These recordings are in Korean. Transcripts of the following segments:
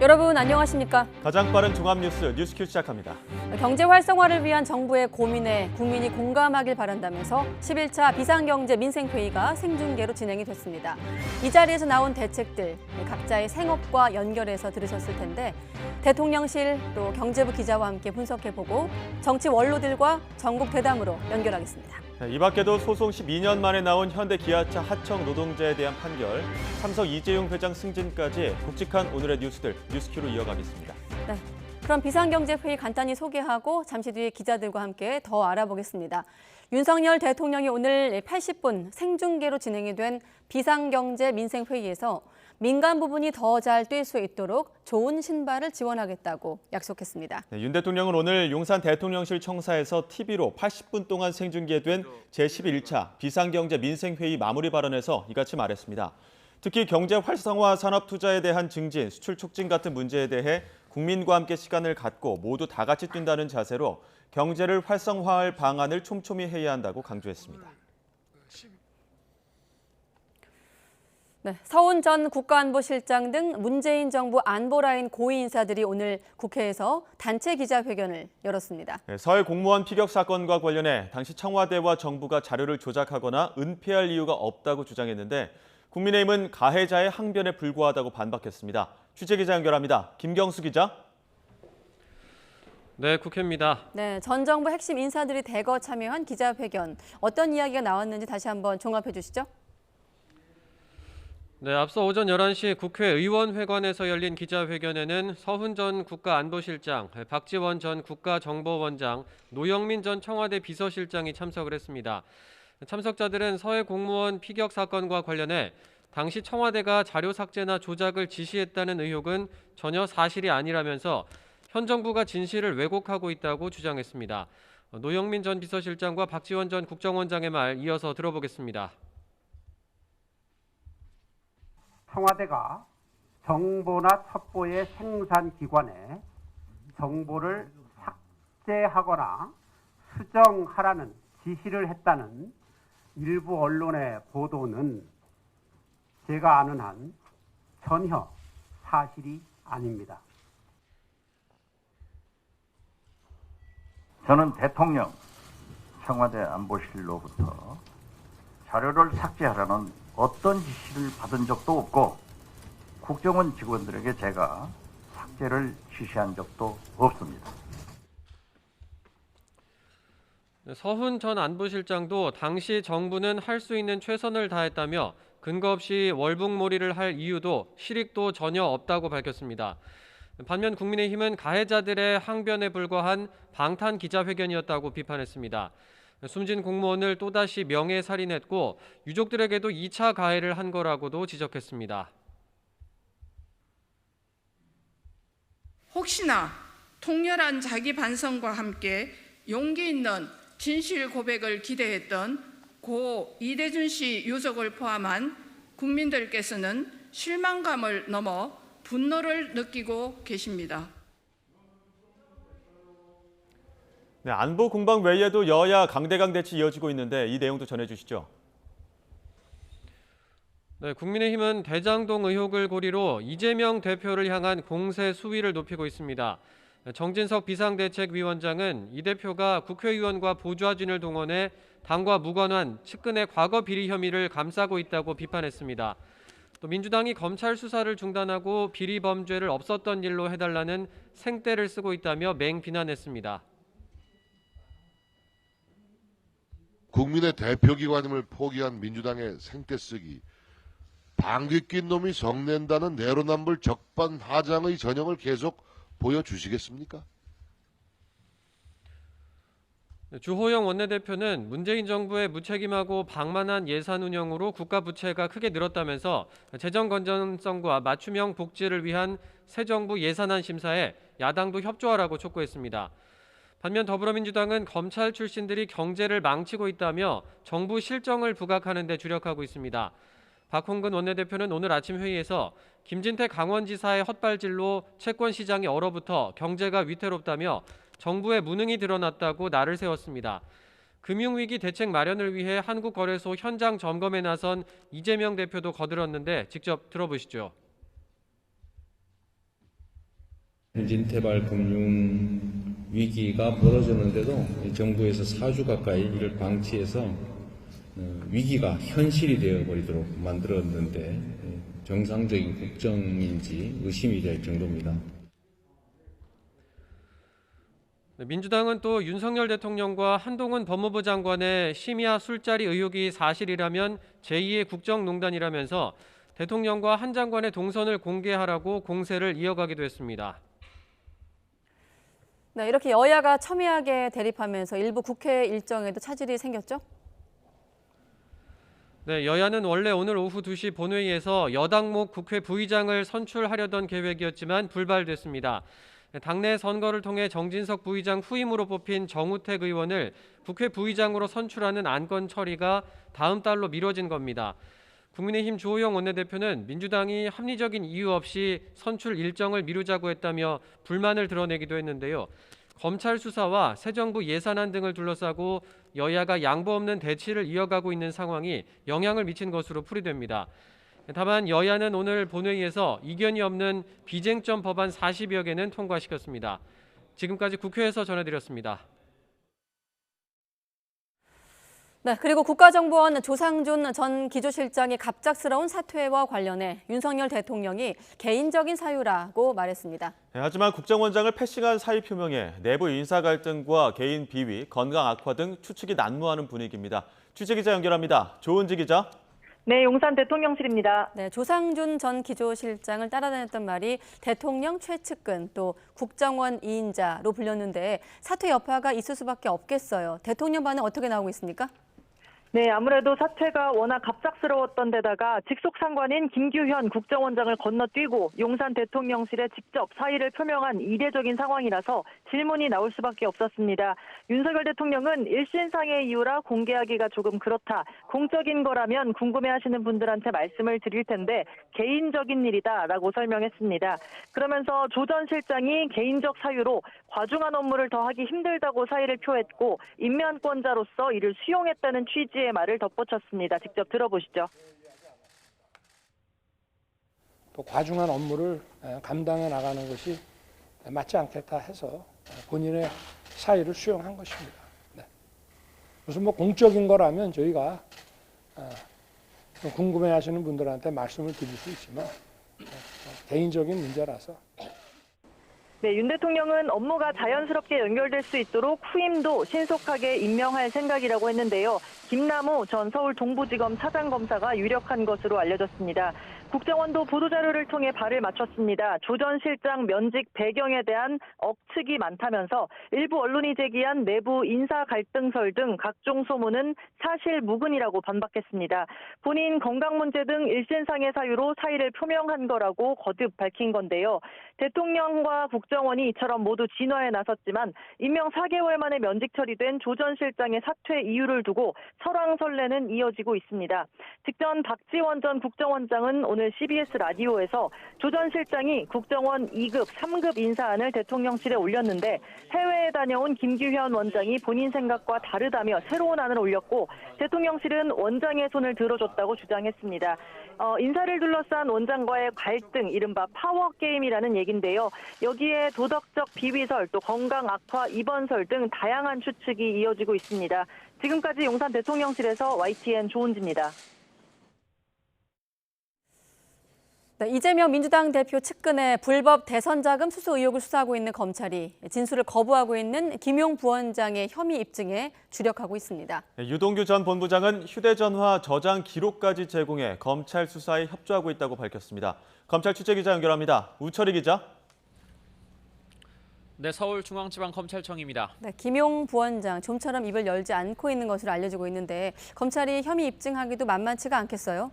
여러분 안녕하십니까? 가장 빠른 종합뉴스 뉴스큐 시작합니다. 경제 활성화를 위한 정부의 고민에 국민이 공감하길 바란다면서 11차 비상경제 민생회의가 생중계로 진행이 됐습니다. 이 자리에서 나온 대책들 각자의 생업과 연결해서 들으셨을 텐데 대통령실 또 경제부 기자와 함께 분석해보고 정치 원로들과 전국 대담으로 연결하겠습니다. 이 밖에도 소송 12년 만에 나온 현대 기아차 하청 노동자에 대한 판결, 삼성 이재용 회장 승진까지 굵직한 오늘의 뉴스들 뉴스큐로 이어가겠습니다. 네, 그럼 비상경제회의 간단히 소개하고 잠시 뒤에 기자들과 함께 더 알아보겠습니다. 윤석열 대통령이 오늘 80분 생중계로 진행이 된 비상경제 민생회의에서 민간 부분이 더 잘 뛸 수 있도록 좋은 신발을 지원하겠다고 약속했습니다. 네, 윤 대통령은 오늘 용산 대통령실 청사에서 TV로 80분 동안 생중계된 제11차 비상경제 민생회의 마무리 발언에서 이같이 말했습니다. 특히 경제 활성화 산업 투자에 대한 증진, 수출 촉진 같은 문제에 대해 국민과 함께 시간을 갖고 모두 다 같이 뛴다는 자세로 경제를 활성화할 방안을 촘촘히 해야 한다고 강조했습니다. 네, 서훈 전 국가안보실장 등 문재인 정부 안보라인 고위 인사들이 오늘 국회에서 단체 기자회견을 열었습니다. 네, 서해 공무원 피격 사건과 관련해 당시 청와대와 정부가 자료를 조작하거나 은폐할 이유가 없다고 주장했는데 국민의힘은 가해자의 항변에 불과하다고 반박했습니다. 취재기자 연결합니다. 김경수 기자. 네, 국회입니다. 네, 전 정부 핵심 인사들이 대거 참여한 기자회견. 어떤 이야기가 나왔는지 다시 한번 종합해 주시죠. 네, 앞서 오전 11시 국회의원회관에서 열린 기자회견에는 서훈 전 국가안보실장, 박지원 전 국가정보원장, 노영민 전 청와대 비서실장이 참석을 했습니다. 참석자들은 서해 공무원 피격 사건과 관련해 당시 청와대가 자료 삭제나 조작을 지시했다는 의혹은 전혀 사실이 아니라면서 현 정부가 진실을 왜곡하고 있다고 주장했습니다. 노영민 전 비서실장과 박지원 전 국정원장의 말 이어서 들어보겠습니다. 청와대가 정보나 첩보의 생산기관에 정보를 삭제하거나 수정하라는 지시를 했다는 일부 언론의 보도는 제가 아는 한 전혀 사실이 아닙니다. 저는 대통령, 청와대 안보실로부터 자료를 삭제하라는 어떤 지시를 받은 적도 없고 국정원 직원들에게 제가 삭제를 지시한 적도 없습니다. 서훈 전 안보실장도 당시 정부는 할 수 있는 최선을 다했다며 근거 없이 월북몰이를 할 이유도 실익도 전혀 없다고 밝혔습니다. 반면 국민의힘은 가해자들의 항변에 불과한 방탄 기자회견이었다고 비판했습니다. 숨진 공무원을 또다시 명예살인했고 유족들에게도 2차 가해를 한 거라고도 지적했습니다. 혹시나 통렬한 자기 반성과 함께 용기 있는 진실 고백을 기대했던 고 이대준 씨 유족을 포함한 국민들께서는 실망감을 넘어 분노를 느끼고 계십니다. 네, 안보 공방 외에도 여야 강대강 대치 이어지고 있는데 이 내용도 전해주시죠. 네, 국민의힘은 대장동 의혹을 고리로 이재명 대표를 향한 공세 수위를 높이고 있습니다. 정진석 비상대책위원장은 이 대표가 국회의원과 보좌진을 동원해 당과 무관한 측근의 과거 비리 혐의를 감싸고 있다고 비판했습니다. 또 민주당이 검찰 수사를 중단하고 비리 범죄를 없었던 일로 해달라는 생떼를 쓰고 있다며 맹비난했습니다. 국민의 대표기관임을 포기한 민주당의 생떼쓰기, 방귀 낀 놈이 성낸다는 내로남불 적반하장의 전형을 계속 보여주시겠습니까? 주호영 원내대표는 문재인 정부의 무책임하고 방만한 예산 운영으로 국가 부채가 크게 늘었다면서 재정 건전성과 맞춤형 복지를 위한 새 정부 예산안 심사에 야당도 협조하라고 촉구했습니다. 반면 더불어민주당은 검찰 출신들이 경제를 망치고 있다며 정부 실정을 부각하는 데 주력하고 있습니다. 박홍근 원내대표는 오늘 아침 회의에서 김진태 강원지사의 헛발질로 채권시장이 얼어붙어 경제가 위태롭다며 정부의 무능이 드러났다고 날을 세웠습니다. 금융위기 대책 마련을 위해 한국거래소 현장 점검에 나선 이재명 대표도 거들었는데 직접 들어보시죠. 현진태발 금융 위기가 벌어졌는데도 정부에서 4주 가까이 이를 방치해서 위기가 현실이 되어버리도록 만들었는데 정상적인 국정인지 의심이 될 정도입니다. 민주당은 또 윤석열 대통령과 한동훈 법무부 장관의 심야 술자리 의혹이 사실이라면 제2의 국정농단이라면서 대통령과 한 장관의 동선을 공개하라고 공세를 이어가기도 했습니다. 네, 이렇게 여야가 첨예하게 대립하면서 일부 국회 일정에도 차질이 생겼죠? 네, 여야는 원래 오늘 오후 2시 본회의에서 여당목 국회 부의장을 선출하려던 계획이었지만 불발됐습니다. 당내 선거를 통해 정진석 부의장 후임으로 뽑힌 정우택 의원을 국회 부의장으로 선출하는 안건 처리가 다음 달로 미뤄진 겁니다. 국민의힘 주호영 원내대표는 민주당이 합리적인 이유 없이 선출 일정을 미루자고 했다며 불만을 드러내기도 했는데요. 검찰 수사와 새 정부 예산안 등을 둘러싸고 여야가 양보 없는 대치를 이어가고 있는 상황이 영향을 미친 것으로 풀이됩니다. 다만 여야는 오늘 본회의에서 이견이 없는 비쟁점 법안 40여 개는 통과시켰습니다. 지금까지 국회에서 전해드렸습니다. 네, 그리고 국가정보원 조상준 전 기조실장의 갑작스러운 사퇴와 관련해 윤석열 대통령이 개인적인 사유라고 말했습니다. 네, 하지만 국정원장을 패싱한 사의 표명에 내부 인사 갈등과 개인 비위, 건강 악화 등 추측이 난무하는 분위기입니다. 취재기자 연결합니다. 조은지 기자. 네, 용산 대통령실입니다. 네, 조상준 전 기조실장을 따라다녔던 말이 대통령 최측근 또 국정원 2인자로 불렸는데 사퇴 여파가 있을 수밖에 없겠어요. 대통령 반응 어떻게 나오고 있습니까? 네, 아무래도 사퇴가 워낙 갑작스러웠던 데다가 직속 상관인 김규현 국정원장을 건너뛰고 용산 대통령실에 직접 사의를 표명한 이례적인 상황이라서 질문이 나올 수밖에 없었습니다. 윤석열 대통령은 일신상의 이유라 공개하기가 조금 그렇다. 공적인 거라면 궁금해하시는 분들한테 말씀을 드릴 텐데 개인적인 일이다라고 설명했습니다. 그러면서 조 전 실장이 개인적 사유로 과중한 업무를 더하기 힘들다고 사의를 표했고 인면권자로서 이를 수용했다는 취지의 말을 덧붙였습니다. 직접 들어보시죠. 또 과중한 업무를 감당해 나가는 것이 맞지 않겠다 해서 본인의 사의를 수용한 것입니다. 네. 무슨 공적인 거라면 저희가 궁금해하시는 분들한테 말씀을 드릴 수 있지만 개인적인 문제라서. 네, 윤 대통령은 업무가 자연스럽게 연결될 수 있도록 후임도 신속하게 임명할 생각이라고 했는데요. 김남우 전 서울 동부지검 차장검사가 유력한 것으로 알려졌습니다. 국정원도 보도자료를 통해 발을 맞췄습니다. 조 전 실장 면직 배경에 대한 억측이 많다면서 일부 언론이 제기한 내부 인사 갈등설 등 각종 소문은 사실 무근이라고 반박했습니다. 본인 건강 문제 등 일신상의 사유로 사의를 표명한 거라고 거듭 밝힌 건데요. 대통령과 국정원이 이처럼 모두 진화에 나섰지만 임명 4개월 만에 면직 처리된 조 전 실장의 사퇴 이유를 두고 설왕설래는 이어지고 있습니다. 직전 박지원 전 국정원장은 오늘 CBS 라디오에서 조 전 실장이 국정원 2급, 3급 인사안을 대통령실에 올렸는데 해외에 다녀온 김규현 원장이 본인 생각과 다르다며 새로운 안을 올렸고 대통령실은 원장의 손을 들어줬다고 주장했습니다. 인사를 둘러싼 원장과의 갈등, 이른바 파워게임이라는 얘기인데요. 여기에 도덕적 비위설, 또 건강 악화 입원설 등 다양한 추측이 이어지고 있습니다. 지금까지 용산 대통령실에서 YTN 조은지입니다. 네, 이재명 민주당 대표 측근의 불법 대선 자금 수수 의혹을 수사하고 있는 검찰이 진술을 거부하고 있는 김용 부원장의 혐의 입증에 주력하고 있습니다. 네, 유동규 전 본부장은 휴대전화 저장 기록까지 제공해 검찰 수사에 협조하고 있다고 밝혔습니다. 검찰 취재기자 연결합니다. 우철희 기자. 네, 서울중앙지방검찰청입니다. 네, 김용 부원장 좀처럼 입을 열지 않고 있는 것으로 알려지고 있는데 검찰이 혐의 입증하기도 만만치가 않겠어요?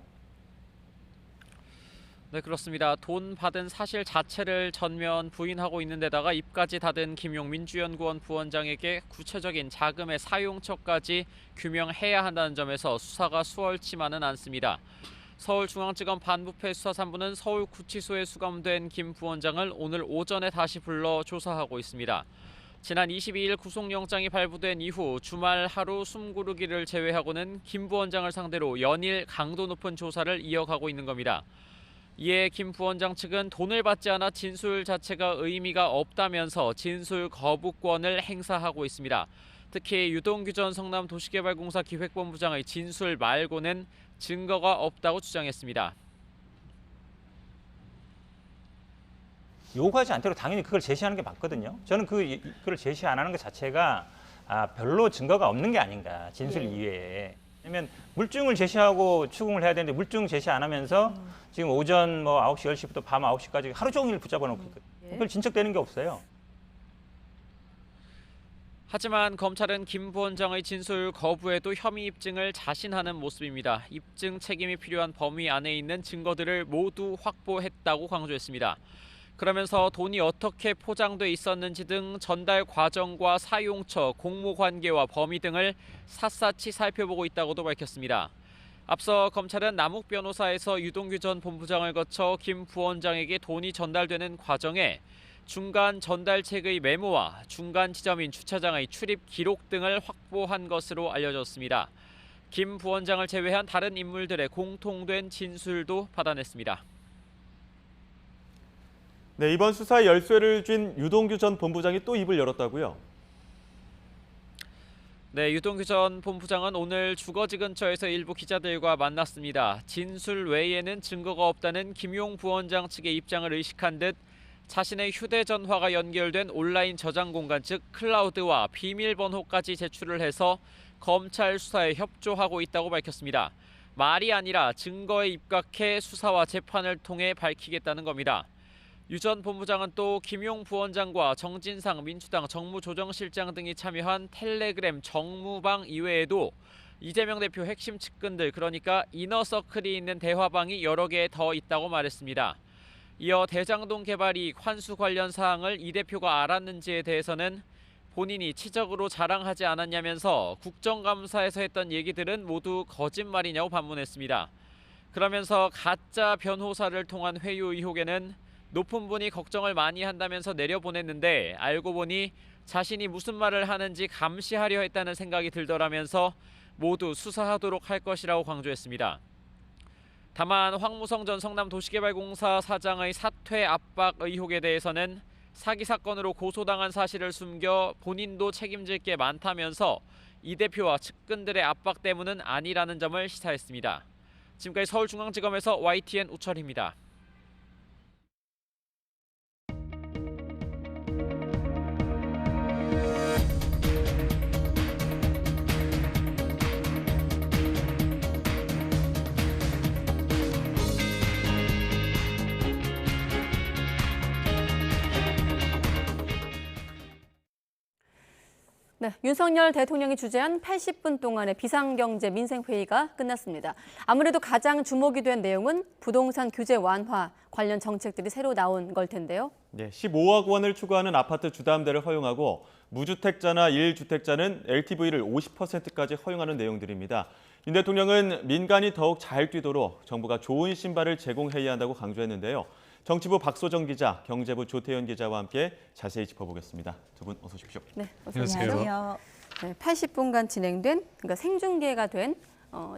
네, 그렇습니다. 돈 받은 사실 자체를 전면 부인하고 있는 데다가 입까지 닫은 김용 민주연구원 부원장에게 구체적인 자금의 사용처까지 규명해야 한다는 점에서 수사가 수월치만은 않습니다. 서울중앙지검 반부패 수사 3부는 서울구치소에 수감된 김 부원장을 오늘 오전에 다시 불러 조사하고 있습니다. 지난 22일 구속영장이 발부된 이후 주말 하루 숨고르기를 제외하고는 김 부원장을 상대로 연일 강도 높은 조사를 이어가고 있는 겁니다. 이에 김 부원장 측은 돈을 받지 않아 진술 자체가 의미가 없다면서 진술 거부권을 행사하고 있습니다. 특히 유동규 전 성남도시개발공사 기획본부장의 진술 말고는 증거가 없다고 주장했습니다. 요구하지 않도록 당연히 그걸 제시하는 게 맞거든요. 저는 그걸 제시 안 하는 것 자체가 별로 증거가 없는 게 아닌가, 진술 이외에. 왜냐면 물증을 제시하고 추궁을 해야 되는데 물증 제시 안 하면서 지금 오전 9시, 10시부터 밤 9시까지 하루 종일 붙잡아 놓고 있거든요. 별 진척되는 게 없어요. 하지만 검찰은 김 부원장의 진술 거부에도 혐의 입증을 자신하는 모습입니다. 입증 책임이 필요한 범위 안에 있는 증거들을 모두 확보했다고 강조했습니다. 그러면서 돈이 어떻게 포장돼 있었는지 등 전달 과정과 사용처, 공모 관계와 범위 등을 샅샅이 살펴보고 있다고도 밝혔습니다. 앞서 검찰은 남욱 변호사에서 유동규 전 본부장을 거쳐 김 부원장에게 돈이 전달되는 과정에 중간 전달책의 메모와 중간 지점인 주차장의 출입 기록 등을 확보한 것으로 알려졌습니다. 김 부원장을 제외한 다른 인물들의 공통된 진술도 받아냈습니다. 네, 이번 수사의 열쇠를 쥔 유동규 전 본부장이 또 입을 열었다고요? 네, 유동규 전 본부장은 오늘 주거지 근처에서 일부 기자들과 만났습니다. 진술 외에는 증거가 없다는 김용 부원장 측의 입장을 의식한 듯 자신의 휴대전화가 연결된 온라인 저장 공간 즉 클라우드와 비밀번호까지 제출을 해서 검찰 수사에 협조하고 있다고 밝혔습니다. 말이 아니라 증거에 입각해 수사와 재판을 통해 밝히겠다는 겁니다. 유 전 본부장은 또 김용 부원장과 정진상 민주당 정무조정실장 등이 참여한 텔레그램 정무방 이외에도 이재명 대표 핵심 측근들 그러니까 이너서클이 있는 대화방이 여러 개 더 있다고 말했습니다. 이어 대장동 개발 이익 환수 관련 사항을 이 대표가 알았는지에 대해서는 본인이 치적으로 자랑하지 않았냐면서 국정감사에서 했던 얘기들은 모두 거짓말이냐고 반문했습니다. 그러면서 가짜 변호사를 통한 회유 의혹에는 높은 분이 걱정을 많이 한다면서 내려보냈는데 알고 보니 자신이 무슨 말을 하는지 감시하려 했다는 생각이 들더라면서 모두 수사하도록 할 것이라고 강조했습니다. 다만 황무성 전 성남도시개발공사 사장의 사퇴 압박 의혹에 대해서는 사기 사건으로 고소당한 사실을 숨겨 본인도 책임질 게 많다면서 이 대표와 측근들의 압박 때문은 아니라는 점을 시사했습니다. 지금까지 서울중앙지검에서 YTN 우철입니다. 네, 윤석열 대통령이 주재한 80분 동안의 비상경제 민생회의가 끝났습니다. 아무래도 가장 주목이 된 내용은 부동산 규제 완화 관련 정책들이 새로 나온 걸 텐데요. 네, 15억 원을 추구하는 아파트 주담대를 허용하고 무주택자나 1주택자는 LTV를 50%까지 허용하는 내용들입니다. 윤 대통령은 민간이 더욱 잘 뛰도록 정부가 좋은 신발을 제공해야 한다고 강조했는데요. 정치부 박소정 기자, 경제부 조태현 기자와 함께 자세히 짚어보겠습니다. 두 분 어서 오십시오. 네, 안녕하세요. 네, 80분간 진행된 그러니까 생중계가 된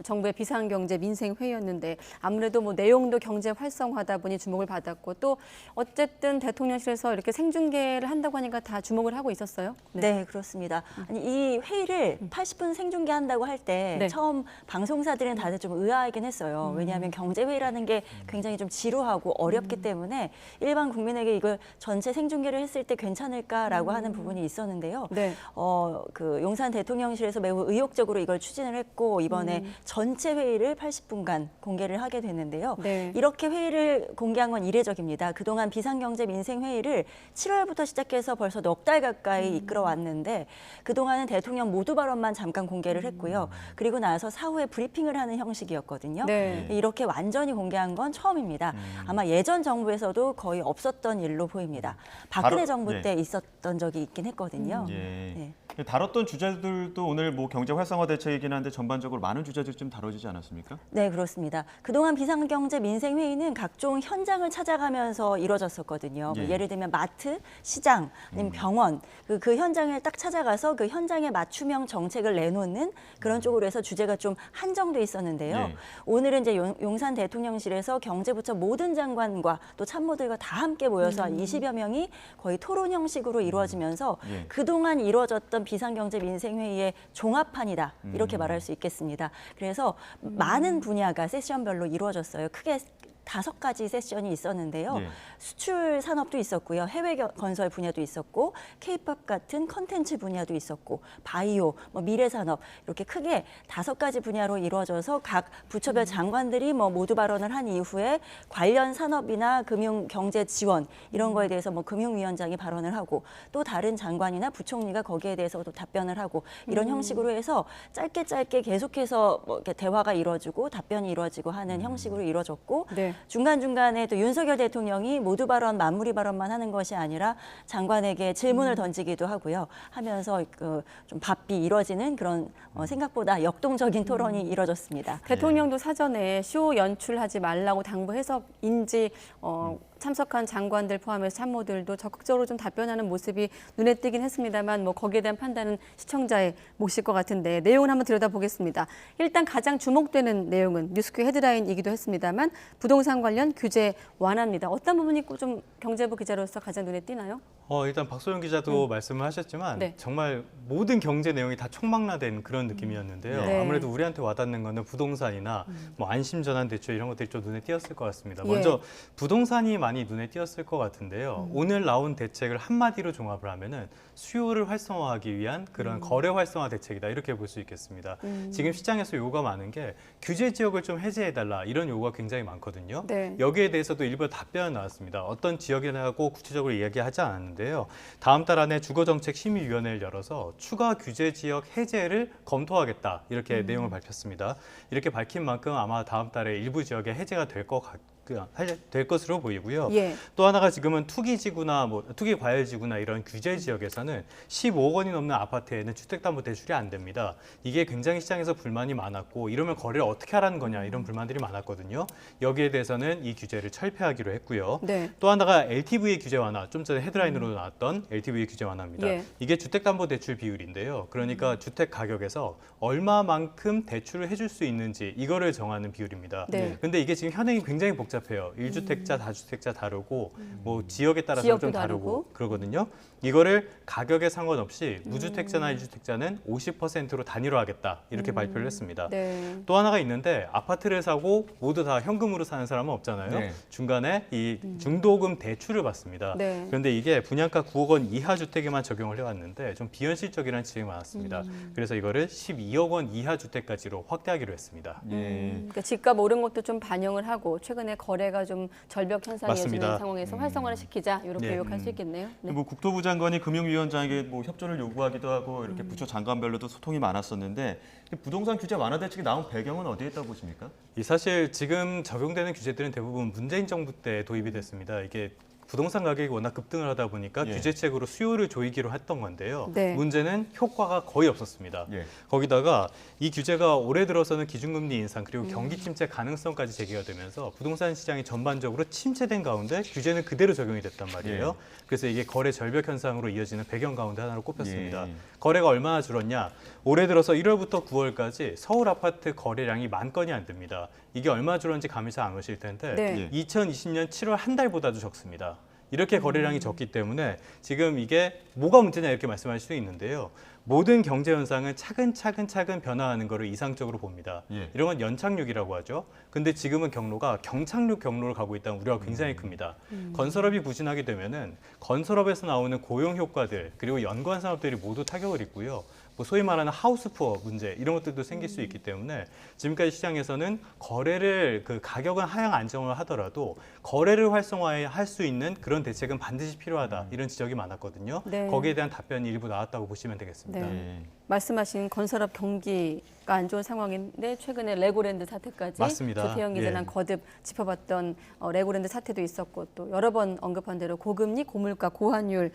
정부의 비상경제 민생회의였는데 아무래도 내용도 경제 활성화다 보니 주목을 받았고 또 어쨌든 대통령실에서 이렇게 생중계를 한다고 하니까 다 주목을 하고 있었어요. 네, 그렇습니다. 아니, 이 회의를 80분 생중계한다고 할 때 처음 방송사들은 다들 좀 의아하긴 했어요. 왜냐하면 경제회의라는 게 굉장히 좀 지루하고 어렵기 때문에 일반 국민에게 이걸 전체 생중계를 했을 때 괜찮을까라고 하는 부분이 있었는데요. 네. 그 용산 대통령실에서 매우 의욕적으로 이걸 추진을 했고 이번에 전체 회의를 80분간 공개를 하게 됐는데요. 네. 이렇게 회의를 공개한 건 이례적입니다. 그동안 비상경제 민생회의를 7월부터 시작해서 벌써 넉 달 가까이 이끌어왔는데 그동안은 대통령 모두 발언만 잠깐 공개를 했고요. 그리고 나서 사후에 브리핑을 하는 형식이었거든요. 네. 이렇게 완전히 공개한 건 처음입니다. 아마 예전 정부에서도 거의 없었던 일로 보입니다. 박근혜 정부 때 있었던 적이 있긴 했거든요. 다뤘던 주제들도 오늘 경제 활성화 대책이긴 한데 전반적으로 많은 주제 투자들이 좀 다뤄지지 않았습니까? 네, 그렇습니다. 그동안 비상경제 민생회의는 각종 현장을 찾아가면서 이루어졌었거든요. 예. 예를 들면 마트, 시장, 아니면 병원, 그 현장을 딱 찾아가서 그 현장에 맞춤형 정책을 내놓는 그런 쪽으로 해서 주제가 좀 한정돼 있었는데요. 예. 오늘은 이제 용산 대통령실에서 경제부처 모든 장관과 또 참모들과 다 함께 모여서 한 20여 명이 거의 토론 형식으로 이루어지면서 예. 그동안 이루어졌던 비상경제 민생회의의 종합판이다. 이렇게 말할 수 있겠습니다. 그래서 많은 분야가 세션별로 이루어졌어요. 크게 5가지 세션이 있었는데요. 예. 수출 산업도 있었고요. 해외 건설 분야도 있었고 K-팝 같은 컨텐츠 분야도 있었고 바이오, 미래 산업 이렇게 크게 5가지 분야로 이루어져서 각 부처별 장관들이 모두 발언을 한 이후에 관련 산업이나 금융 경제 지원 이런 거에 대해서 금융위원장이 발언을 하고 또 다른 장관이나 부총리가 거기에 대해서도 답변을 하고 이런 형식으로 해서 짧게 계속해서 이렇게 대화가 이루어지고 답변이 이루어지고 하는 형식으로 이루어졌고 네. 중간중간에 또 윤석열 대통령이 모두 발언, 마무리 발언만 하는 것이 아니라 장관에게 질문을 던지기도 하고요. 하면서 좀 바삐 이루어지는 그런 생각보다 역동적인 토론이 이루어졌습니다. 대통령도 사전에 쇼 연출하지 말라고 당부해서인지 참석한 장관들 포함해서 참모들도 적극적으로 좀 답변하는 모습이 눈에 띄긴 했습니다만 거기에 대한 판단은 시청자의 몫일 것 같은데 내용을 한번 들여다보겠습니다. 일단 가장 주목되는 내용은 뉴스큐 헤드라인이기도 했습니다만 부동산 관련 규제 완화입니다. 어떤 부분이 좀 경제부 기자로서 가장 눈에 띄나요? 일단 박소영 기자도 말씀을 하셨지만 네. 정말 모든 경제 내용이 다 총망라된 그런 느낌이었는데요. 네. 아무래도 우리한테 와닿는 거는 부동산이나 안심전환 대출 이런 것들이 좀 눈에 띄었을 것 같습니다. 예. 먼저 부동산이 많이 눈에 띄었을 것 같은데요. 오늘 나온 대책을 한마디로 종합을 하면은 수요를 활성화하기 위한 그런 거래 활성화 대책이다 이렇게 볼 수 있겠습니다. 지금 시장에서 요구가 많은 게 규제 지역을 좀 해제해달라 이런 요구가 굉장히 많거든요. 네. 여기에 대해서도 일부 답변이 나왔습니다. 어떤 지역이라고 구체적으로 이야기하지 않았는데요. 다음 달 안에 주거정책심의위원회를 열어서 추가 규제 지역 해제를 검토하겠다 이렇게 내용을 밝혔습니다. 이렇게 밝힌 만큼 아마 다음 달에 일부 지역에 해제가 될 것으로 보이고요. 예. 또 하나가 지금은 투기지구나 투기과열지구나 이런 규제 지역에서는 15억 원이 넘는 아파트에는 주택담보대출이 안 됩니다. 이게 굉장히 시장에서 불만이 많았고 이러면 거래를 어떻게 하라는 거냐 이런 불만들이 많았거든요. 여기에 대해서는 이 규제를 철폐하기로 했고요. 네. 또 하나가 LTV 규제 완화, 좀 전에 헤드라인으로 나왔던 LTV 규제 완화입니다. 예. 이게 주택담보대출 비율인데요. 그러니까 주택 가격에서 얼마만큼 대출을 해줄 수 있는지 이거를 정하는 비율입니다. 네. 근데 이게 지금 현행이 굉장히 복잡해요. 1주택자, 다주택자 다르고 지역에 따라서 지역도 좀 다르고 그러거든요. 이거를 가격에 상관없이 무주택자나 1주택자는 50%로 단일화하겠다 이렇게 발표를 했습니다. 네. 또 하나가 있는데 아파트를 사고 모두 다 현금으로 사는 사람은 없잖아요. 네. 중간에 이 중도금 대출을 받습니다. 네. 그런데 이게 분양가 9억 원 이하 주택에만 적용을 해왔는데 좀 비현실적이라는 지적이 많았습니다. 그래서 이거를 12억 원 이하 주택까지로 확대하기로 했습니다. 그러니까 집값 오른 것도 좀 반영을 하고 최근에 거래가 좀 절벽 현상이 맞습니다. 이어지는 상황에서 활성화를 시키자 이렇게 네. 요약할 수 있겠네요. 네. 국토부 장관이 금융위원장에게 협조를 요구하기도 하고 이렇게 부처 장관별로도 소통이 많았었는데 부동산 규제 완화 대책이 나온 배경은 어디에 있다고 보십니까? 사실 지금 적용되는 규제들은 대부분 문재인 정부 때 도입이 됐습니다. 이게 부동산 가격이 워낙 급등을 하다 보니까 규제책으로 수요를 조이기로 했던 건데요. 네. 문제는 효과가 거의 없었습니다. 예. 거기다가 이 규제가 올해 들어서는 기준금리 인상 그리고 경기 침체 가능성까지 제기가 되면서 부동산 시장이 전반적으로 침체된 가운데 규제는 그대로 적용이 됐단 말이에요. 그래서 이게 거래 절벽 현상으로 이어지는 배경 가운데 하나로 꼽혔습니다. 거래가 얼마나 줄었냐? 올해 들어서 1월부터 9월까지 서울 아파트 거래량이 10,000건이 안 됩니다. 이게 얼마 줄었는지 감이 잘 안 오실 텐데 네. 2020년 7월 한 달보다도 적습니다. 이렇게 거래량이 적기 때문에 지금 이게 뭐가 문제냐 이렇게 말씀할 수 있는데요. 모든 경제 현상은 차근차근 변화하는 것을 이상적으로 봅니다. 이런 건 연착륙이라고 하죠. 근데 지금은 경로가 경착륙 경로를 가고 있다는 우려가 굉장히 큽니다. 건설업이 부진하게 되면은 건설업에서 나오는 고용 효과들 그리고 연관 산업들이 모두 타격을 입고요. 소위 말하는 하우스푸어 문제 이런 것들도 생길 수 있기 때문에 지금까지 시장에서는 거래를 가격은 하향 안정을 하더라도 거래를 활성화할 수 있는 그런 대책은 반드시 필요하다 이런 지적이 많았거든요. 네. 거기에 대한 답변이 일부 나왔다고 보시면 되겠습니다. 네. 말씀하신 건설업 경기가 안 좋은 상황인데 최근에 레고랜드 사태까지 맞습니다. 조태영 기자랑 거듭 짚어봤던 레고랜드 사태도 있었고 또 여러 번 언급한 대로 고금리, 고물가, 고환율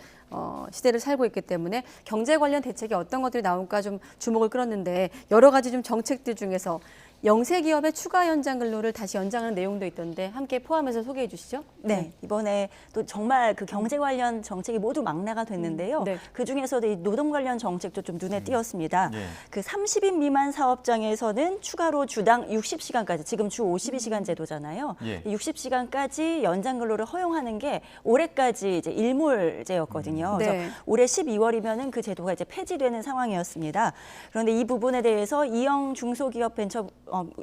시대를 살고 있기 때문에 경제 관련 대책이 어떤 것들이 나올까 좀 주목을 끌었는데 여러 가지 좀 정책들 중에서 영세 기업의 추가 연장 근로를 다시 연장하는 내용도 있던데 함께 포함해서 소개해 주시죠. 네, 이번에 또 정말 그 경제 관련 정책이 모두 망라가 됐는데요. 네. 그 중에서도 이 노동 관련 정책도 좀 눈에 띄었습니다. 예. 그 30인 미만 사업장에서는 추가로 주당 60시간까지, 지금 주 52시간 제도잖아요. 예. 60시간까지 연장 근로를 허용하는 게 올해까지 이제 일몰제였거든요. 네. 그래서 올해 12월이면은 그 제도가 이제 폐지되는 상황이었습니다. 그런데 이 부분에 대해서 이영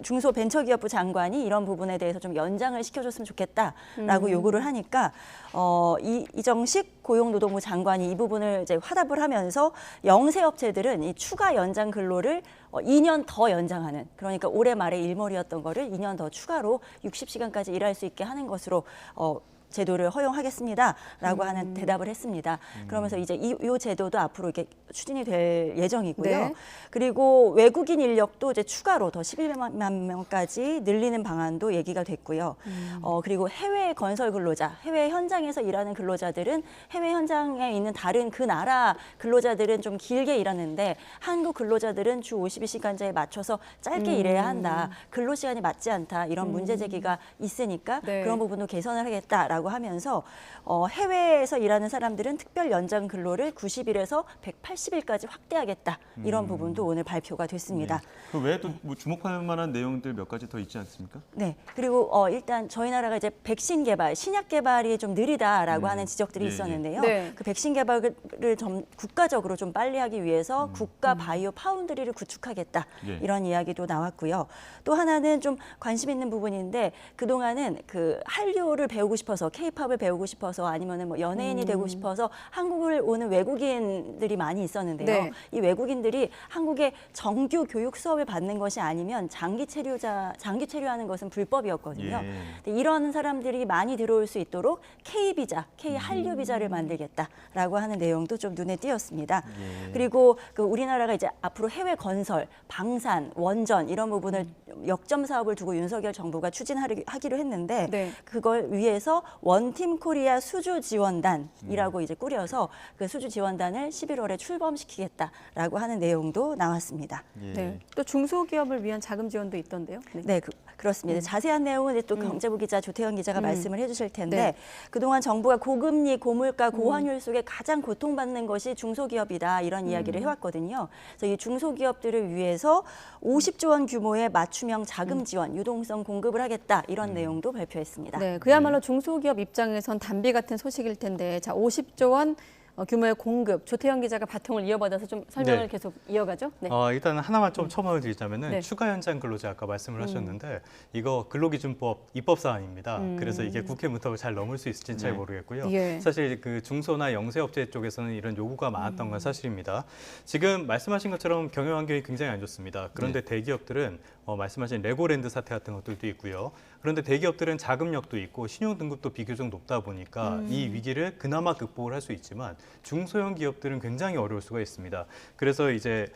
중소벤처기업부 장관이 이런 부분에 대해서 좀 연장을 시켜줬으면 좋겠다라고 요구를 하니까 이정식 고용노동부 장관이 이 부분을 이제 화답을 하면서 영세업체들은 이 추가 연장 근로를 2년 더 연장하는, 그러니까 올해 말에 일몰이었던 거를 2년 더 추가로 60시간까지 일할 수 있게 하는 것으로 제도를 허용하겠습니다라고 하는 대답을 했습니다. 그러면서 이제 이 제도도 앞으로 이렇게 추진이 될 예정이고요. 네. 그리고 외국인 인력도 이제 추가로 더 11만 명까지 늘리는 방안도 얘기가 됐고요. 그리고 해외 건설 근로자, 해외 현장에서 일하는 근로자들은 해외 현장에 있는 다른 그 나라 근로자들은 좀 길게 일하는데 한국 근로자들은 주 52시간제에 맞춰서 짧게 일해야 한다. 근로 시간이 맞지 않다. 이런 문제 제기가 있으니까 네. 그런 부분도 개선을 하겠다라고 하면서 해외에서 일하는 사람들은 특별 연장 근로를 90일에서 180일까지 확대하겠다. 이런 부분도 오늘 발표가 됐습니다. 그 외에도 뭐 주목할 만한 내용들 몇 가지 더 있지 않습니까? 네. 그리고 일단 저희 나라가 이제 백신 개발, 신약 개발이 좀 느리다라고 하는 지적들이 있었는데요. 네. 그 백신 개발을 좀 국가적으로 좀 빨리 하기 위해서 국가 바이오 파운드리를 구축하겠다. 예. 이런 이야기도 나왔고요. 또 하나는 좀 관심 있는 부분인데 그동안은 그 한류를 배우고 싶어서 K-팝을 배우고 싶어서 아니면은 뭐 연예인이 되고 싶어서 한국을 오는 외국인들이 많이 있었는데요. 네. 이 외국인들이 한국의 정규 교육 수업을 받는 것이 아니면 장기 체류하는 것은 불법이었거든요. 예. 근데 이런 사람들이 많이 들어올 수 있도록 K-비자, K-한류 비자를 만들겠다라고 하는 내용도 좀 눈에 띄었습니다. 예. 그리고 그 우리나라가 이제 앞으로 해외 건설, 방산, 원전 이런 부분을 역점 사업을 두고 윤석열 정부가 추진하기로 했는데 네. 그걸 위해서 원팀 코리아 수주 지원단이라고 이제 꾸려서 그 수주 지원단을 11월에 출범시키겠다라고 하는 내용도 나왔습니다. 예. 네. 또 중소기업을 위한 자금 지원도 있던데요. 네. 네, 그렇습니다. 자세한 내용은 또 경제부 기자 조태현 기자가 말씀을 해주실 텐데 네. 그동안 정부가 고금리, 고물가, 고환율 속에 가장 고통받는 것이 중소기업이다 이런 이야기를 해왔거든요. 그래서 이 중소기업들을 위해서 50조 원 규모의 맞춤형 자금 지원, 유동성 공급을 하겠다 이런 내용도 발표했습니다. 네, 그야말로 중소기업 입장에선 담비 같은 소식일 텐데, 자 50조 원 규모의 공급, 조태현 기자가 바통을 이어받아서 좀 설명을 네. 계속 이어가죠. 네. 일단 하나만 좀 첨언을 드리자면은 네. 추가 연장 근로자 아까 말씀을 하셨는데 이거 근로기준법 입법 사안입니다. 그래서 이게 국회 문턱을 잘 넘을 수 있을지는 잘 모르겠고요. 예. 사실 그 중소나 영세업체 쪽에서는 이런 요구가 많았던 건 사실입니다. 지금 말씀하신 것처럼 경영 환경이 굉장히 안 좋습니다. 그런데 대기업들은 말씀하신 레고랜드 사태 같은 것들도 있고요. 그런데 대기업들은 자금력도 있고 신용 등급도 비교적 높다 보니까 이 위기를 그나마 극복을 할 수 있지만 중소형 기업들은 굉장히 어려울 수가 있습니다. 그래서 이제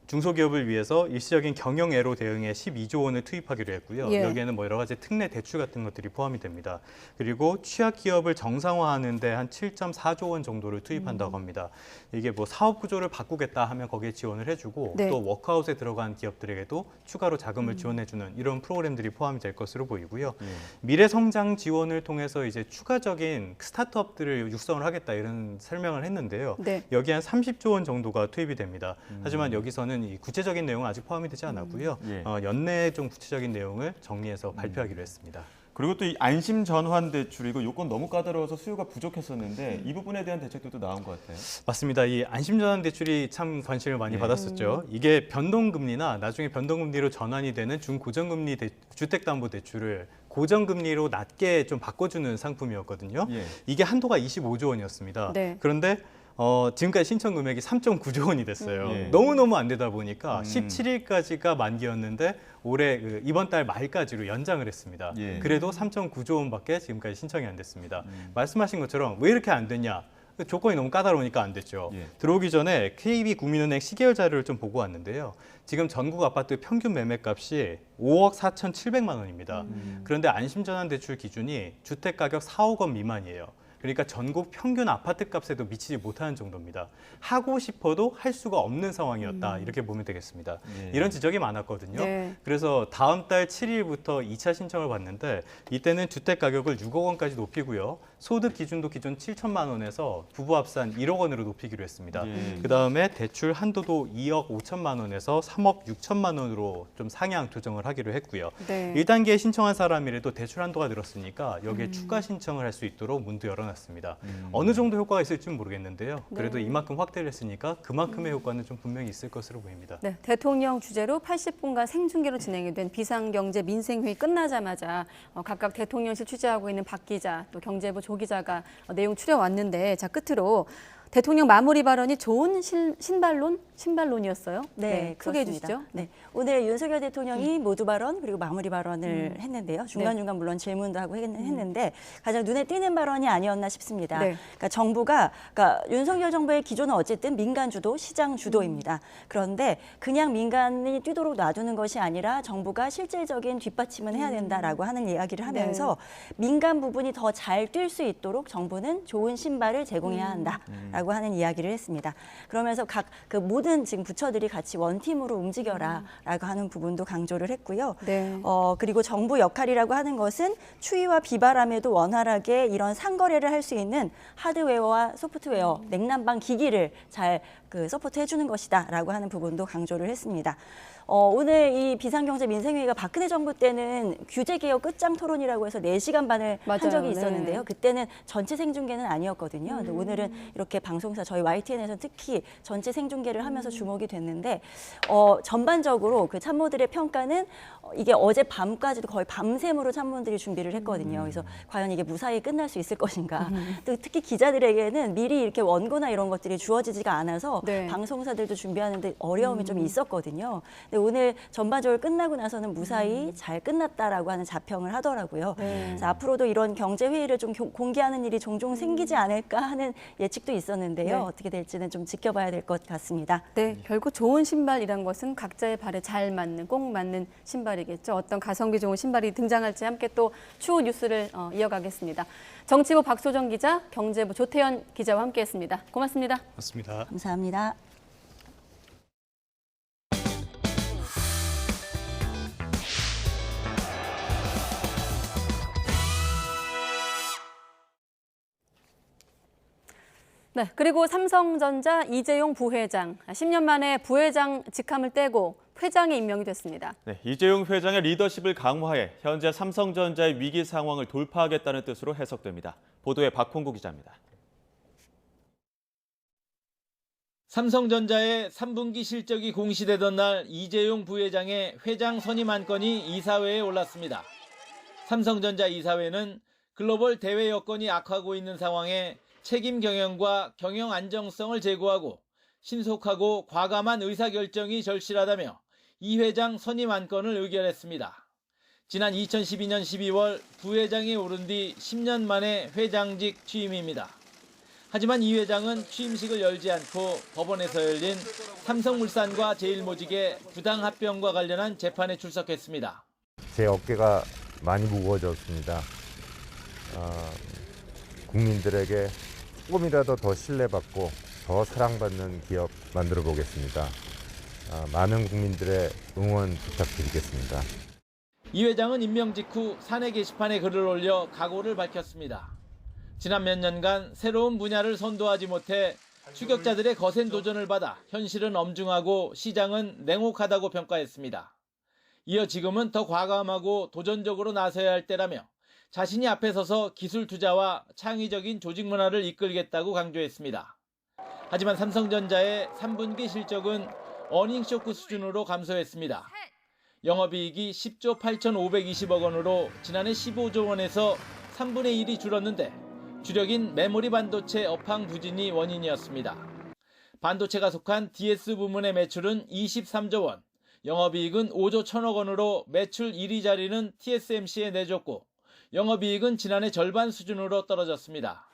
중소기업을 위해서 일시적인 경영애로 대응에 12조 원을 투입하기로 했고요. 예. 여기에는 뭐 여러 가지 특례 대출 같은 것들이 포함이 됩니다. 그리고 취약 기업을 정상화하는 데 한 7.4조 원 정도를 투입한다고 합니다. 이게 뭐 사업 구조를 바꾸겠다 하면 거기에 지원을 해주고 네. 또 워크아웃에 들어간 기업들에게도 추가로 자금을 지원해주는 이런 프로그램들이 포함이 될 것으로 보이고요. 미래 성장 지원을 통해서 이제 추가적인 스타트업들을 육성을 하겠다 이런 설명을 했는데요. 네. 여기 한 30조 원 정도가 투입이 됩니다. 하지만 여기서는 이 구체적인 내용은 아직 포함이 되지 않았고요. 예. 연내에 좀 구체적인 내용을 정리해서 발표하기로 했습니다. 그리고 또 이 안심 전환 대출 이거 요건 너무 까다로워서 수요가 부족했었는데 이 부분에 대한 대책도 나온 것 같아요. 맞습니다. 이 안심 전환 대출이 참 관심을 많이 받았었죠. 이게 변동금리나 나중에 변동금리로 전환이 되는 중고정금리 주택담보대출을 고정금리로 낮게 좀 바꿔주는 상품이었거든요. 예. 이게 한도가 25조 원이었습니다. 네. 그런데 지금까지 신청 금액이 3.9조 원이 됐어요. 예. 너무너무 안 되다 보니까 17일까지가 만기였는데 올해 이번 달 말까지로 연장을 했습니다. 예. 그래도 3.9조 원밖에 지금까지 신청이 안 됐습니다. 말씀하신 것처럼 왜 이렇게 안 됐냐? 조건이 너무 까다로우니까 안 됐죠. 예. 들어오기 전에 KB국민은행 시계열 자료를 좀 보고 왔는데요. 지금 전국 아파트 평균 매매값이 5억 4,700만 원입니다. 그런데 안심전환 대출 기준이 주택 가격 4억 원 미만이에요. 그러니까 전국 평균 아파트 값에도 미치지 못하는 정도입니다. 하고 싶어도 할 수가 없는 상황이었다. 이렇게 보면 되겠습니다. 이런 지적이 많았거든요. 그래서 다음 달 7일부터 2차 신청을 받는데 이때는 주택 가격을 6억 원까지 높이고요. 소득 기준도 기존 7천만 원에서 부부 합산 1억 원으로 높이기로 했습니다. 그다음에 대출 한도도 2억 5천만 원에서 3억 6천만 원으로 좀 상향 조정을 하기로 했고요. 1단계에 신청한 사람이라도 대출 한도가 늘었으니까 여기에 추가 신청을 할 수 있도록 문도 열어놨습니다. 어느 정도 효과가 있을지는 모르겠는데요. 그래도 이만큼 확대를 했으니까 그만큼의 효과는 좀 분명히 있을 것으로 보입니다. 네, 대통령 주재로 80분간 생중계로 진행이 된 비상경제 민생회의 끝나자마자 각각 대통령실 취재하고 있는 박 기자, 또 경제부 조 기자가 내용 추려왔는데, 자, 끝으로 대통령 마무리 발언이 좋은 신발론이었어요. 네, 크게 그렇습니다. 해주시죠. 네, 오늘 윤석열 대통령이 모두 발언 그리고 마무리 발언을 했는데요. 중간중간 물론 질문도 하고 했는데 가장 눈에 띄는 발언이 아니었나 싶습니다. 그러니까 정부가, 그러니까 윤석열 정부의 기조는 어쨌든 민간 주도, 시장 주도입니다. 그런데 그냥 민간이 뛰도록 놔두는 것이 아니라 정부가 실질적인 뒷받침은 해야 된다라고 하는 이야기를 하면서 민간 부분이 더 잘 뛸 수 있도록 정부는 좋은 신발을 제공해야 한다라고 하는 이야기를 했습니다. 그러면서 각 그 모든 지금 부처들이 같이 원팀으로 움직여라라고 하는 부분도 강조를 했고요. 그리고 정부 역할이라고 하는 것은 추위와 비바람에도 원활하게 이런 상거래를 할 수 있는 하드웨어와 소프트웨어, 냉난방 기기를 잘 서포트해 주는 것이다라고 하는 부분도 강조를 했습니다. 오늘 이 비상경제 민생회의가 박근혜 정부 때는 규제개혁 끝장 토론이라고 해서 4시간 반을 한 적이 있었는데요. 그때는 전체 생중계는 아니었거든요. 근데 오늘은 이렇게 방송사 저희 YTN에서 특히 전체 생중계를 하면서 주목이 됐는데 전반적으로 그 참모들의 평가는 이게 어제 밤까지도 거의 밤샘으로 참모들이 준비를 했거든요. 그래서 과연 이게 무사히 끝날 수 있을 것인가. 또 특히 기자들에게는 미리 이렇게 원고나 이런 것들이 주어지지가 않아서 방송사들도 준비하는데 어려움이 좀 있었거든요. 근데 오늘 전반적으로 끝나고 나서는 무사히 잘 끝났다라고 하는 자평을 하더라고요. 그래서 앞으로도 이런 경제 회의를 좀 공개하는 일이 종종 생기지 않을까 하는 예측도 있었는데요. 어떻게 될지는 좀 지켜봐야 될 것 같습니다. 네, 결국 좋은 신발이란 것은 각자의 발에 잘 맞는, 꼭 맞는 신발이겠죠. 어떤 가성비 좋은 신발이 등장할지 함께 또 추후 뉴스를 이어가겠습니다. 정치부 박소정 기자, 경제부 조태현 기자와 함께했습니다. 고맙습니다. 고맙습니다. 감사합니다. 네, 그리고 삼성전자 이재용 부회장, 10년 만에 부회장 직함을 떼고 회장에 임명이 됐습니다. 네, 이재용 회장의 리더십을 강화해 현재 삼성전자의 위기 상황을 돌파하겠다는 뜻으로 해석됩니다. 보도에 박홍구 기자입니다. 삼성전자의 3분기 실적이 공시되던 날 이재용 부회장의 회장 선임 안건이 이사회에 올랐습니다. 삼성전자 이사회는 글로벌 대외 여건이 악화하고 있는 상황에 책임 경영과 경영 안정성을 제고하고 신속하고 과감한 의사결정이 절실하다며 이 회장 선임 안건을 의결했습니다. 지난 2012년 12월 부회장에 오른 뒤 10년 만에 회장직 취임입니다. 하지만 이 회장은 취임식을 열지 않고 법원에서 열린 삼성물산과 제일모직의 부당합병과 관련한 재판에 출석했습니다. 제 어깨가 많이 무거워졌습니다. 국민들에게 조금이라도 더 신뢰받고 더 사랑받는 기업 만들어 보겠습니다. 많은 국민들의 응원 부탁드리겠습니다. 이 회장은 임명 직후 사내 게시판에 글을 올려 각오를 밝혔습니다. 지난 몇 년간 새로운 분야를 선도하지 못해 추격자들의 거센 도전을 받아 현실은 엄중하고 시장은 냉혹하다고 평가했습니다. 이어 지금은 더 과감하고 도전적으로 나서야 할 때라며 자신이 앞에 서서 기술 투자와 창의적인 조직 문화를 이끌겠다고 강조했습니다. 하지만 삼성전자의 3분기 실적은 어닝쇼크 수준으로 감소했습니다. 영업이익이 10조 8,520억 원으로 지난해 15조 원에서 3분의 1이 줄었는데 주력인 메모리 반도체 업황 부진이 원인이었습니다. 반도체가 속한 DS 부문의 매출은 23조 원, 영업이익은 5조 1천억 원으로 매출 1위 자리는 TSMC에 내줬고 영업이익은 지난해 절반 수준으로 떨어졌습니다.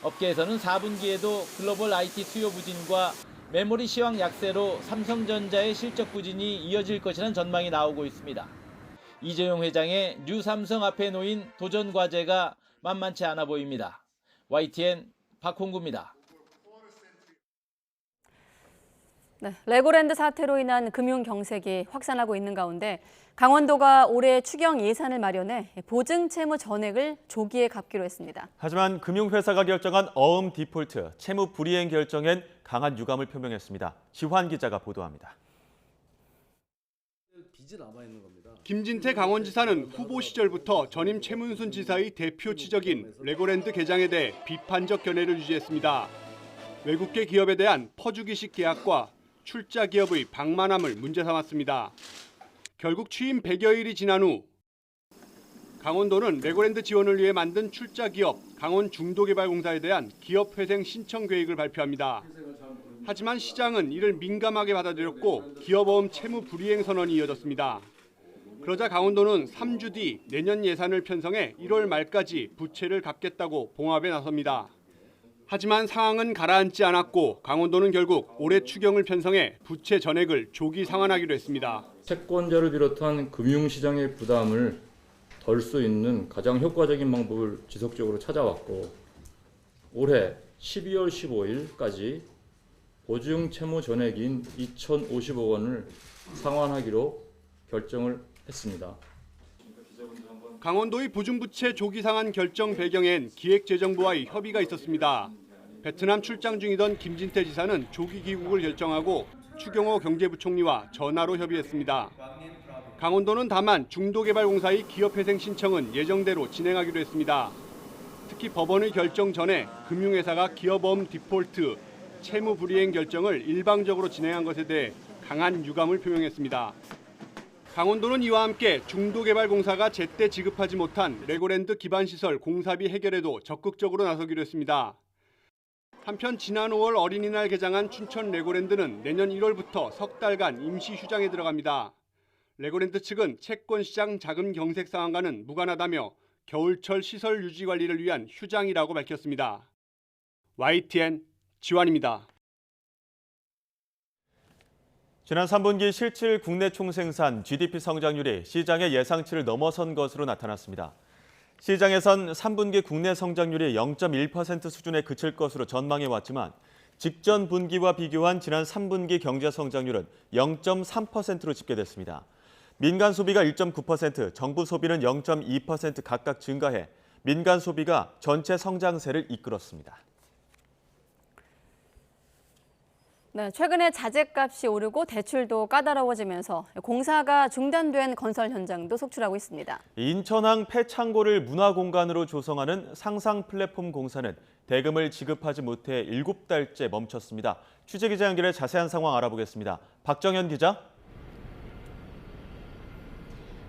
업계에서는 4분기에도 글로벌 IT 수요 부진과 메모리 시황 약세로 삼성전자의 실적 부진이 이어질 것이라는 전망이 나오고 있습니다. 이재용 회장의 뉴 삼성 앞에 놓인 도전 과제가 만만치 않아 보입니다. YTN 박홍구입니다. 네, 레고랜드 사태로 인한 금융 경색이 확산하고 있는 가운데 강원도가 올해 추경 예산을 마련해 보증 채무 전액을 조기에 갚기로 했습니다. 하지만 금융회사가 결정한 어음 디폴트, 채무 불이행 결정엔 강한 유감을 표명했습니다. 지환 기자가 보도합니다. 김진태 강원지사는 후보 시절부터 전임 최문순 지사의 대표 지적인 레고랜드 개장에 대해 비판적 견해를 유지했습니다. 외국계 기업에 대한 퍼주기식 계약과 출자 기업의 방만함을 문제 삼았습니다. 결국 취임 100여일이 지난 후 강원도는 레고랜드 지원을 위해 만든 출자 기업 강원중도개발공사에 대한 기업회생 신청 계획을 발표합니다. 하지만 시장은 이를 민감하게 받아들였고 기업어음 채무 불이행 선언이 이어졌습니다. 그러자 강원도는 3주 뒤 내년 예산을 편성해 1월 말까지 부채를 갚겠다고 봉합에 나섭니다. 하지만 상황은 가라앉지 않았고 강원도는 결국 올해 추경을 편성해 부채 전액을 조기 상환하기로 했습니다. 채권자를 비롯한 금융시장의 부담을 덜 수 있는 가장 효과적인 방법을 지속적으로 찾아왔고 올해 12월 15일까지 보증 채무 전액인 2,050억 원을 상환하기로 결정을 했습니다. 강원도의 보증부채 조기 상환 결정 배경엔 기획재정부와의 협의가 있었습니다. 베트남 출장 중이던 김진태 지사는 조기 귀국을 결정하고 추경호 경제부총리와 전화로 협의했습니다. 강원도는 다만 중도개발공사의 기업회생 신청은 예정대로 진행하기로 했습니다. 특히 법원의 결정 전에 금융회사가 기업어음 디폴트, 채무 불이행 결정을 일방적으로 진행한 것에 대해 강한 유감을 표명했습니다. 강원도는 이와 함께 중도개발공사가 제때 지급하지 못한 레고랜드 기반시설 공사비 해결에도 적극적으로 나서기로 했습니다. 한편 지난 5월 어린이날 개장한 춘천 레고랜드는 내년 1월부터 석 달간 임시 휴장에 들어갑니다. 레고랜드 측은 채권시장 자금 경색 상황과는 무관하다며 겨울철 시설 유지 관리를 위한 휴장이라고 밝혔습니다. YTN 지환입니다. 지난 3분기 실질 국내 총생산 GDP 성장률이 시장의 예상치를 넘어선 것으로 나타났습니다. 시장에선 3분기 국내 성장률이 0.1% 수준에 그칠 것으로 전망해왔지만 직전 분기와 비교한 지난 3분기 경제 성장률은 0.3%로 집계됐습니다. 민간 소비가 1.9%, 정부 소비는 0.2% 각각 증가해 민간 소비가 전체 성장세를 이끌었습니다. 네, 최근에 자재값이 오르고 대출도 까다로워지면서 공사가 중단된 건설 현장도 속출하고 있습니다. 인천항 폐창고를 문화공간으로 조성하는 상상 플랫폼 공사는 대금을 지급하지 못해 7달째 멈췄습니다. 취재기자 연결해 자세한 상황 알아보겠습니다. 박정현 기자.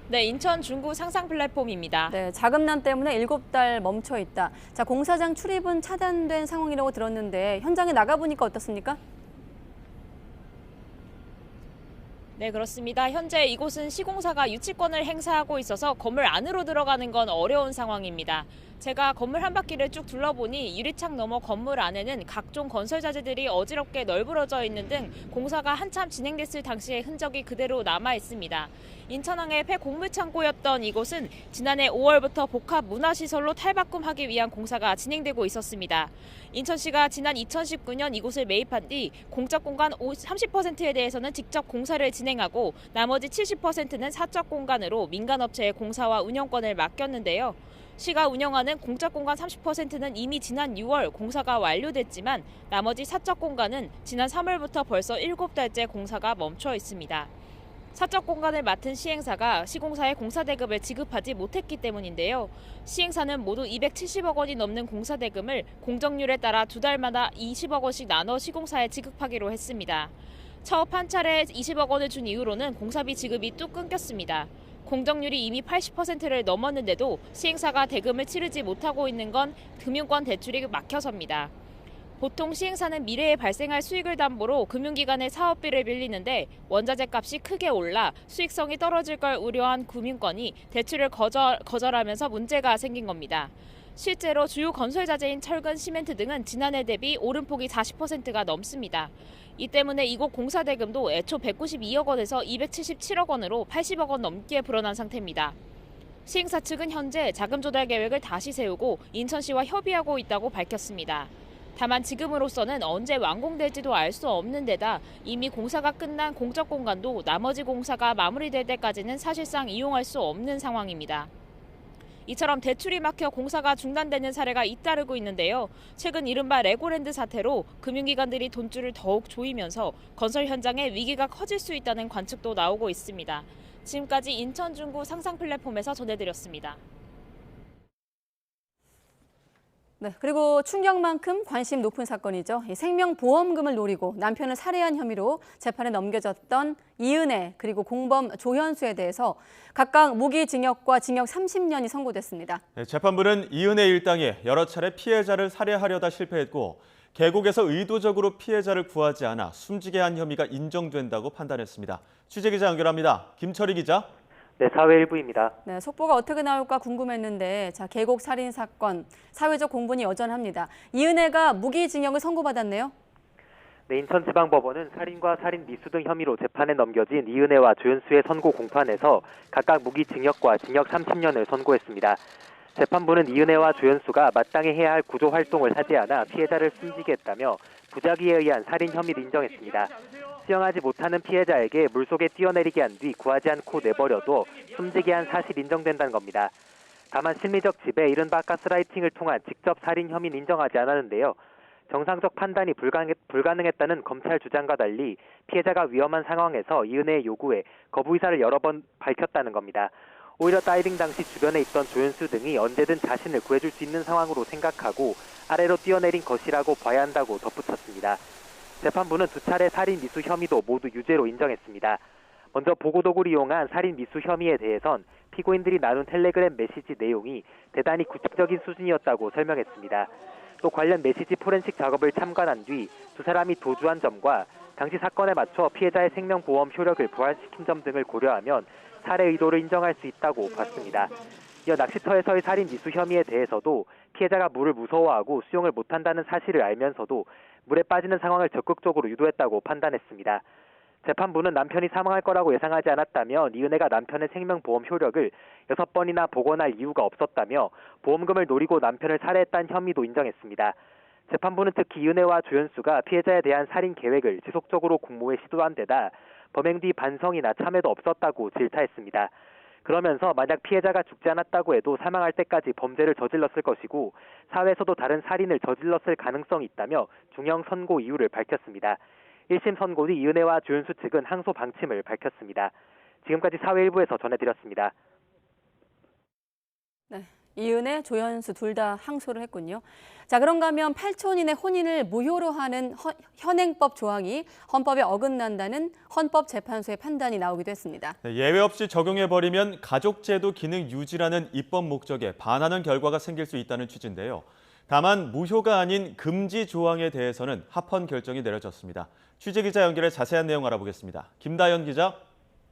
네, 인천 중구 상상 플랫폼입니다. 네, 자금난 때문에 7달 멈춰 있다. 자, 공사장 출입은 차단된 상황이라고 들었는데 현장에 나가보니까 어떻습니까? 네, 그렇습니다. 현재 이곳은 시공사가 유치권을 행사하고 있어서 건물 안으로 들어가는 건 어려운 상황입니다. 제가 건물 한 바퀴를 쭉 둘러보니 유리창 너머 건물 안에는 각종 건설 자재들이 어지럽게 널브러져 있는 등 공사가 한참 진행됐을 당시의 흔적이 그대로 남아 있습니다. 인천항의 폐곡물창고였던 이곳은 지난해 5월부터 복합 문화시설로 탈바꿈하기 위한 공사가 진행되고 있었습니다. 인천시가 지난 2019년 이곳을 매입한 뒤 공적 공간 30%에 대해서는 직접 공사를 진행하고 나머지 70%는 사적 공간으로 민간업체의 공사와 운영권을 맡겼는데요. 시가 운영하는 공적 공간 30%는 이미 지난 6월 공사가 완료됐지만 나머지 사적 공간은 지난 3월부터 벌써 7달째 공사가 멈춰 있습니다. 사적 공간을 맡은 시행사가 시공사에 공사대금을 지급하지 못했기 때문인데요. 시행사는 모두 270억 원이 넘는 공사대금을 공정률에 따라 2달마다 20억 원씩 나눠 시공사에 지급하기로 했습니다. 처음 한 차례 20억 원을 준 이후로는 공사비 지급이 뚝 끊겼습니다. 공정률이 이미 80%를 넘었는데도 시행사가 대금을 치르지 못하고 있는 건 금융권 대출이 막혀서입니다. 보통 시행사는 미래에 발생할 수익을 담보로 금융기관의 사업비를 빌리는데 원자재 값이 크게 올라 수익성이 떨어질 걸 우려한 금융권이 대출을 거절하면서 문제가 생긴 겁니다. 실제로 주요 건설 자재인 철근, 시멘트 등은 지난해 대비 오름폭이 40%가 넘습니다. 이 때문에 이곳 공사 대금도 애초 192억 원에서 277억 원으로 80억 원 넘게 불어난 상태입니다. 시행사 측은 현재 자금 조달 계획을 다시 세우고 인천시와 협의하고 있다고 밝혔습니다. 다만 지금으로서는 언제 완공될지도 알 수 없는 데다 이미 공사가 끝난 공적 공간도 나머지 공사가 마무리될 때까지는 사실상 이용할 수 없는 상황입니다. 이처럼 대출이 막혀 공사가 중단되는 사례가 잇따르고 있는데요. 최근 이른바 레고랜드 사태로 금융기관들이 돈줄을 더욱 조이면서 건설 현장에 위기가 커질 수 있다는 관측도 나오고 있습니다. 지금까지 인천중구 상상플랫폼에서 전해드렸습니다. 네, 그리고 충격만큼 관심 높은 사건이죠. 이 생명보험금을 노리고 남편을 살해한 혐의로 재판에 넘겨졌던 이은혜 그리고 공범 조현수에 대해서 각각 무기징역과 징역 30년이 선고됐습니다. 네, 재판부는 이은혜 일당이 여러 차례 피해자를 살해하려다 실패했고 계곡에서 의도적으로 피해자를 구하지 않아 숨지게 한 혐의가 인정된다고 판단했습니다. 취재기자 연결합니다. 김철희 기자. 네, 사회일부입니다. 네, 속보가 어떻게 나올까 궁금했는데 계곡 살인 사건, 사회적 공분이 여전합니다. 이은혜가 무기징역을 선고받았네요. 네, 인천지방법원은 살인과 살인 미수 등 혐의로 재판에 넘겨진 이은혜와 조현수의 선고 공판에서 각각 무기징역과 징역 30년을 선고했습니다. 재판부는 이은혜와 조현수가 마땅히 해야 할 구조 활동을 하지 않아 피해자를 숨지게 했다며 부작위에 의한 살인 혐의를 인정했습니다. 수영하지 못하는 피해자에게 물속에 뛰어내리게 한 뒤 구하지 않고 내버려둬 숨지게 한 사실이 인정된다는 겁니다. 다만 심리적 지배, 이른바 가스라이팅을 통한 직접 살인 혐의는 인정하지 않았는데요. 정상적 판단이 불가능했다는 검찰 주장과 달리 피해자가 위험한 상황에서 이은혜의 요구에 거부 의사를 여러 번 밝혔다는 겁니다. 오히려 다이빙 당시 주변에 있던 조현수 등이 언제든 자신을 구해줄 수 있는 상황으로 생각하고 아래로 뛰어내린 것이라고 봐야 한다고 덧붙였습니다. 재판부는 두 차례 살인 미수 혐의도 모두 유죄로 인정했습니다. 먼저 보고도구를 이용한 살인 미수 혐의에 대해선 피고인들이 나눈 텔레그램 메시지 내용이 대단히 구체적인 수준이었다고 설명했습니다. 또 관련 메시지 포렌식 작업을 참관한 뒤 두 사람이 도주한 점과 당시 사건에 맞춰 피해자의 생명보험 효력을 부활시킨 점 등을 고려하면 살해 의도를 인정할 수 있다고 봤습니다. 이어 낚시터에서의 살인 미수 혐의에 대해서도 피해자가 물을 무서워하고 수영을 못한다는 사실을 알면서도 물에 빠지는 상황을 적극적으로 유도했다고 판단했습니다. 재판부는 남편이 사망할 거라고 예상하지 않았다면 이은혜가 남편의 생명보험 효력을 6번이나 복원할 이유가 없었다며 보험금을 노리고 남편을 살해했다는 혐의도 인정했습니다. 재판부는 특히 이은혜와 조현수가 피해자에 대한 살인 계획을 지속적으로 공모해 시도한 데다 범행 뒤 반성이나 참회도 없었다고 질타했습니다. 그러면서 만약 피해자가 죽지 않았다고 해도 사망할 때까지 범죄를 저질렀을 것이고 사회에서도 다른 살인을 저질렀을 가능성이 있다며 중형 선고 이유를 밝혔습니다. 1심 선고 뒤 이은혜와 조현수 측은 항소 방침을 밝혔습니다. 지금까지 사회일부에서 전해드렸습니다. 네, 이은혜, 조현수 둘 다 항소를 했군요. 자, 그런가 하면 8촌 이내 혼인을 무효로 하는 현행법 조항이 헌법에 어긋난다는 헌법재판소의 판단이 나오기도 했습니다. 네, 예외 없이 적용해버리면 가족제도 기능 유지라는 입법 목적에 반하는 결과가 생길 수 있다는 취지인데요. 다만 무효가 아닌 금지 조항에 대해서는 합헌 결정이 내려졌습니다. 취재기자 연결해 자세한 내용 알아보겠습니다. 김다연 기자.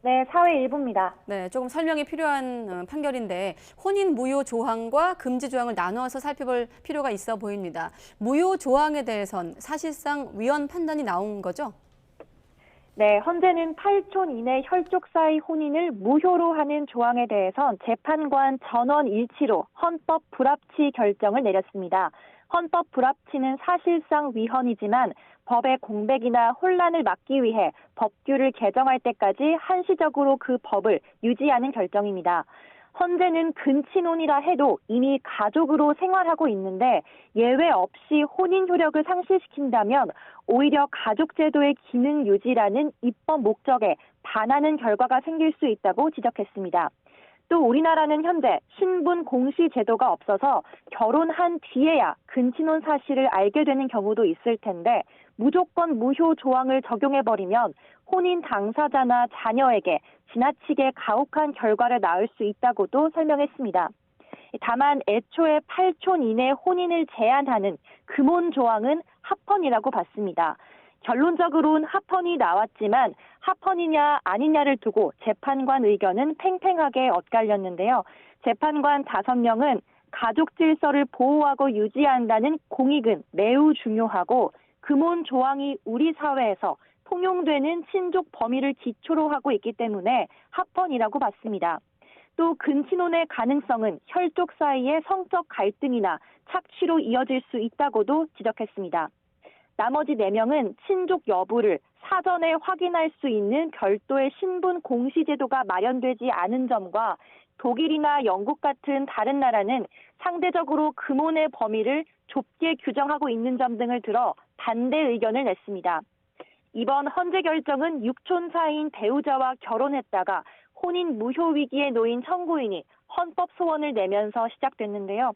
네, 사회일부입니다. 네, 조금 설명이 필요한 판결인데 혼인 무효 조항과 금지 조항을 나눠서 살펴볼 필요가 있어 보입니다. 무효 조항에 대해선 사실상 위헌 판단이 나온 거죠? 네, 현재는 8촌 이내 혈족 사이 혼인을 무효로 하는 조항에 대해선 재판관 전원 일치로 헌법 불합치 결정을 내렸습니다. 헌법 불합치는 사실상 위헌이지만 법의 공백이나 혼란을 막기 위해 법규를 개정할 때까지 한시적으로 그 법을 유지하는 결정입니다. 현재는 근친혼이라 해도 이미 가족으로 생활하고 있는데 예외 없이 혼인 효력을 상실시킨다면 오히려 가족제도의 기능 유지라는 입법 목적에 반하는 결과가 생길 수 있다고 지적했습니다. 또 우리나라는 현재 신분 공시 제도가 없어서 결혼한 뒤에야 근친혼 사실을 알게 되는 경우도 있을 텐데 무조건 무효 조항을 적용해버리면 혼인 당사자나 자녀에게 지나치게 가혹한 결과를 낳을 수 있다고도 설명했습니다. 다만 애초에 8촌 이내 혼인을 제한하는 금혼 조항은 합헌이라고 봤습니다. 결론적으로는 합헌이 나왔지만 합헌이냐 아니냐를 두고 재판관 의견은 팽팽하게 엇갈렸는데요. 재판관 5명은 가족 질서를 보호하고 유지한다는 공익은 매우 중요하고 금혼 조항이 우리 사회에서 통용되는 친족 범위를 기초로 하고 있기 때문에 합헌이라고 봤습니다. 또 근친혼의 가능성은 혈족 사이의 성적 갈등이나 착취로 이어질 수 있다고도 지적했습니다. 나머지 4명은 친족 여부를 사전에 확인할 수 있는 별도의 신분 공시 제도가 마련되지 않은 점과 독일이나 영국 같은 다른 나라는 상대적으로 금혼의 범위를 좁게 규정하고 있는 점 등을 들어 반대 의견을 냈습니다. 이번 헌재 결정은 육촌 사이인 배우자와 결혼했다가 혼인 무효 위기에 놓인 청구인이 헌법 소원을 내면서 시작됐는데요.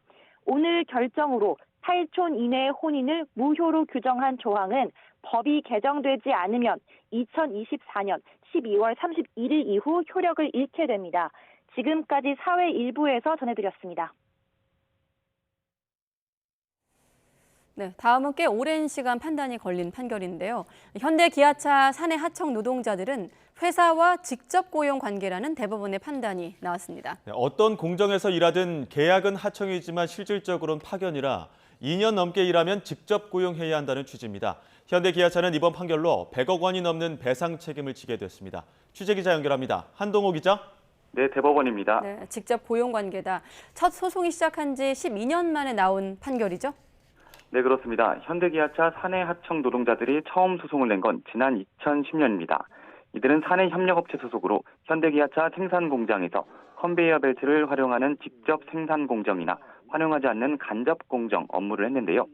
오늘 결정으로 8촌 이내의 혼인을 무효로 규정한 조항은 법이 개정되지 않으면 2024년 12월 31일 이후 효력을 잃게 됩니다. 지금까지 사회 일부에서 전해드렸습니다. 네, 다음은 꽤 오랜 시간 판단이 걸린 판결인데요. 현대 기아차 사내 하청 노동자들은 회사와 직접 고용 관계라는 대법원의 판단이 나왔습니다. 네, 어떤 공정에서 일하든 계약은 하청이지만 실질적으로는 파견이라 2년 넘게 일하면 직접 고용해야 한다는 취지입니다. 현대 기아차는 이번 판결로 100억 원이 넘는 배상 책임을 지게 됐습니다. 취재기자 연결합니다. 한동호 기자. 네, 대법원입니다. 네, 직접 고용 관계다. 첫 소송이 시작한 지 12년 만에 나온 판결이죠? 네, 그렇습니다. 현대기아차 사내 하청 노동자들이 처음 소송을 낸 건 지난 2010년입니다. 이들은 사내 협력업체 소속으로 현대기아차 생산 공장에서 컨베이어 벨트를 활용하는 직접 생산 공정이나 활용하지 않는 간접 공정 업무를 했는데요.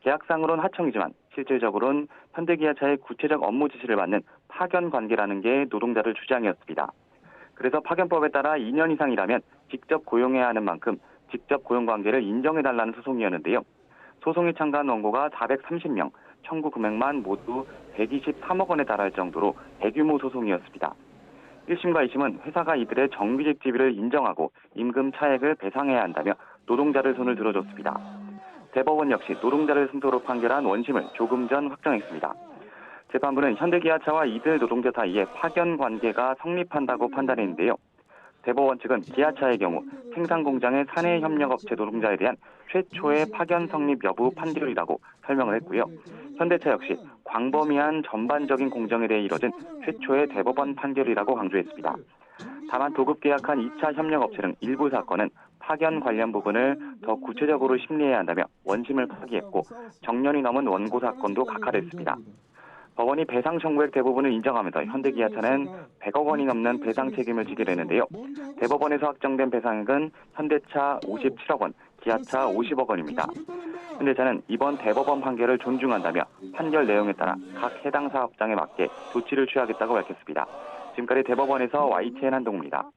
계약상으로는 하청이지만 실질적으로는 현대기아차의 구체적 업무 지시를 받는 파견 관계라는 게 노동자들 주장이었습니다. 그래서 파견법에 따라 2년 이상 일하면 직접 고용해야 하는 만큼 직접 고용 관계를 인정해달라는 소송이었는데요. 소송이 참가한 원고가 430명, 청구 금액만 모두 123억 원에 달할 정도로 대규모 소송이었습니다. 1심과 2심은 회사가 이들의 정규직 지위를 인정하고 임금 차액을 배상해야 한다며 노동자를 손을 들어줬습니다. 대법원 역시 노동자를 승소로 판결한 원심을 조금 전 확정했습니다. 재판부는 현대기아차와 이들 노동자 사이에 파견 관계가 성립한다고 판단했는데요. 대법원 측은 기아차의 경우 생산 공장의 사내 협력업체 노동자에 대한 최초의 파견 성립 여부 판결이라고 설명을 했고요. 현대차 역시 광범위한 전반적인 공정에 대해 이뤄진 최초의 대법원 판결이라고 강조했습니다. 다만 도급 계약한 2차 협력업체 등 일부 사건은 파견 관련 부분을 더 구체적으로 심리해야 한다며 원심을 파기했고 정년이 넘은 원고 사건도 각하됐습니다. 법원이 배상 청구액 대부분을 인정하면서 현대기아차는 100억 원이 넘는 배상 책임을 지게 되는데요. 대법원에서 확정된 배상액은 현대차 57억 원, 기아차 50억 원입니다. 현대차는 이번 대법원 판결을 존중한다며 판결 내용에 따라 각 해당 사업장에 맞게 조치를 취하겠다고 밝혔습니다. 지금까지 대법원에서 YTN 한동우입니다.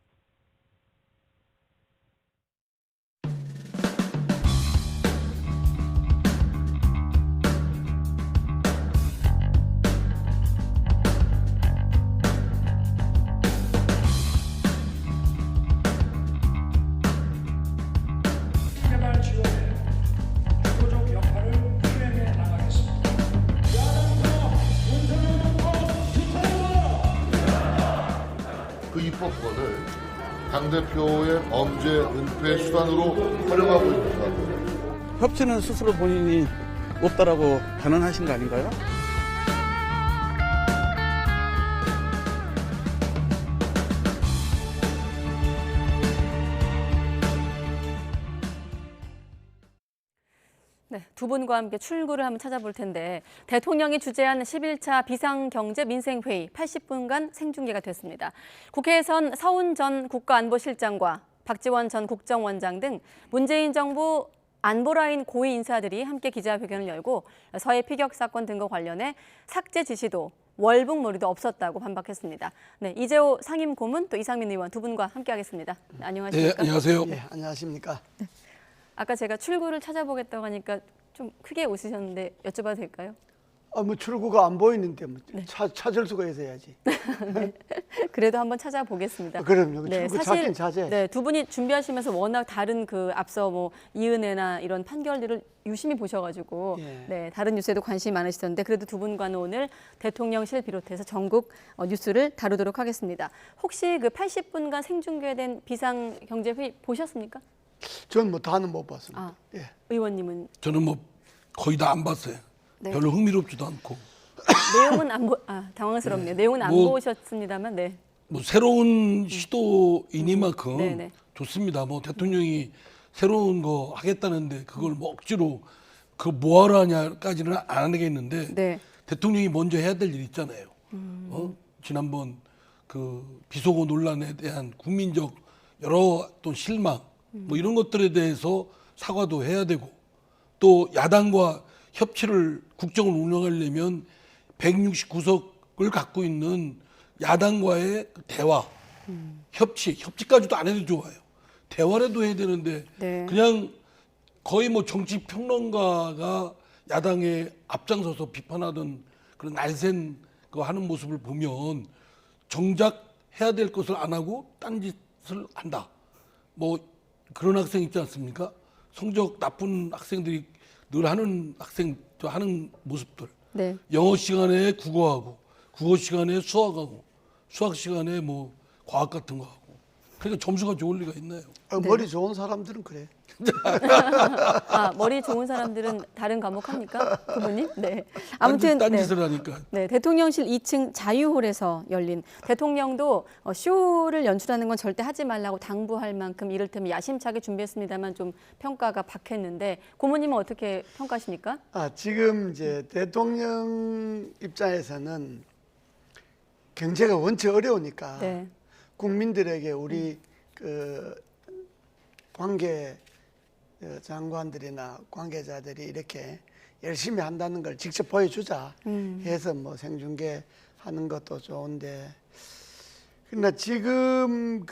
그 입법권을 당대표의 범죄 은폐 수단으로 활용하고 있는 사람입니다. 협치는 스스로 본인이 없다라고 단언하신 거 아닌가요? 네, 두 분과 함께 출구를 한번 찾아볼 텐데 대통령이 주재한 11차 비상경제민생회의 80분간 생중계가 됐습니다. 국회에선 서훈 전 국가안보실장과 박지원 전 국정원장 등 문재인 정부 안보라인 고위 인사들이 함께 기자회견을 열고 서해 피격 사건 등과 관련해 삭제 지시도 월북놀이도 없었다고 반박했습니다. 네, 이재호 상임고문 또 이상민 의원 두 분과 함께하겠습니다. 네, 안녕하십니까? 네, 안녕하세요. 네, 안녕하십니까? 네. 아까 제가 출구를 찾아보겠다고 하니까 좀 크게 웃으셨는데 여쭤봐도 될까요? 뭐 출구가 안 보이는데 뭐 네. 찾을 수가 있어야지. 네. 그래도 한번 찾아보겠습니다. 그럼요. 출구 찾긴 찾아야지. 네, 두 분이 준비하시면서 워낙 다른 그 앞서 뭐 이은혜나 이런 판결들을 유심히 보셔가지고 네, 다른 뉴스에도 관심이 많으시던데 그래도 두 분과는 오늘 대통령실 비롯해서 전국 뉴스를 다루도록 하겠습니다. 혹시 그 80분간 생중계된 비상경제회의 보셨습니까? 저는 뭐 다는 못 봤습니다. 아, 의원님은? 저는 뭐 거의 다 안 봤어요. 네. 별로 흥미롭지도 않고. 내용은 당황스럽네요. 내용은 안 보셨습니다만, 네. 뭐 새로운 시도이니만큼 좋습니다. 뭐 대통령이 새로운 거 하겠다는데 그걸 뭐 억지로 그 뭐하러 하냐까지는 안 하겠는데 대통령이 먼저 해야 될 일 있잖아요. 지난번 그 비속어 논란에 대한 국민적 여러 또 실망 뭐 이런 것들에 대해서 사과도 해야 되고 또 야당과 협치를 국정을 운영하려면 169석을 갖고 있는 야당과의 대화, 협치까지도 안 해도 좋아요. 대화라도 해야 되는데 그냥 거의 뭐 정치 평론가가 야당에 앞장서서 비판하던 그런 날쌘 거 하는 모습을 보면 정작 해야 될 것을 안 하고 딴 짓을 한다. 뭐 그런 학생 있지 않습니까? 성적 나쁜 학생들이 늘 하는 하는 모습들. 영어 시간에 국어하고, 국어 시간에 수학하고, 수학 시간에 뭐 과학 같은 거 하고. 그러니까 점수가 좋을 리가 있나요? 머리 좋은 사람들은 그래. 아, 머리 좋은 사람들은 다른 과목 합니까? 부모님? 네. 아무튼 딴짓을 하니까. 네, 대통령실 2층 자유홀에서 열린 대통령도 쇼를 연출하는 건 절대 하지 말라고 당부할 만큼 이를테면 야심차게 준비했습니다만 좀 평가가 박했는데 고모님은 어떻게 평가하십니까? 지금 이제 대통령 입장에서는 경제가 원체 어려우니까 국민들에게 우리 그 관계 장관들이나 관계자들이 이렇게 열심히 한다는 걸 직접 보여주자 해서 뭐 생중계 하는 것도 좋은데 그러나 지금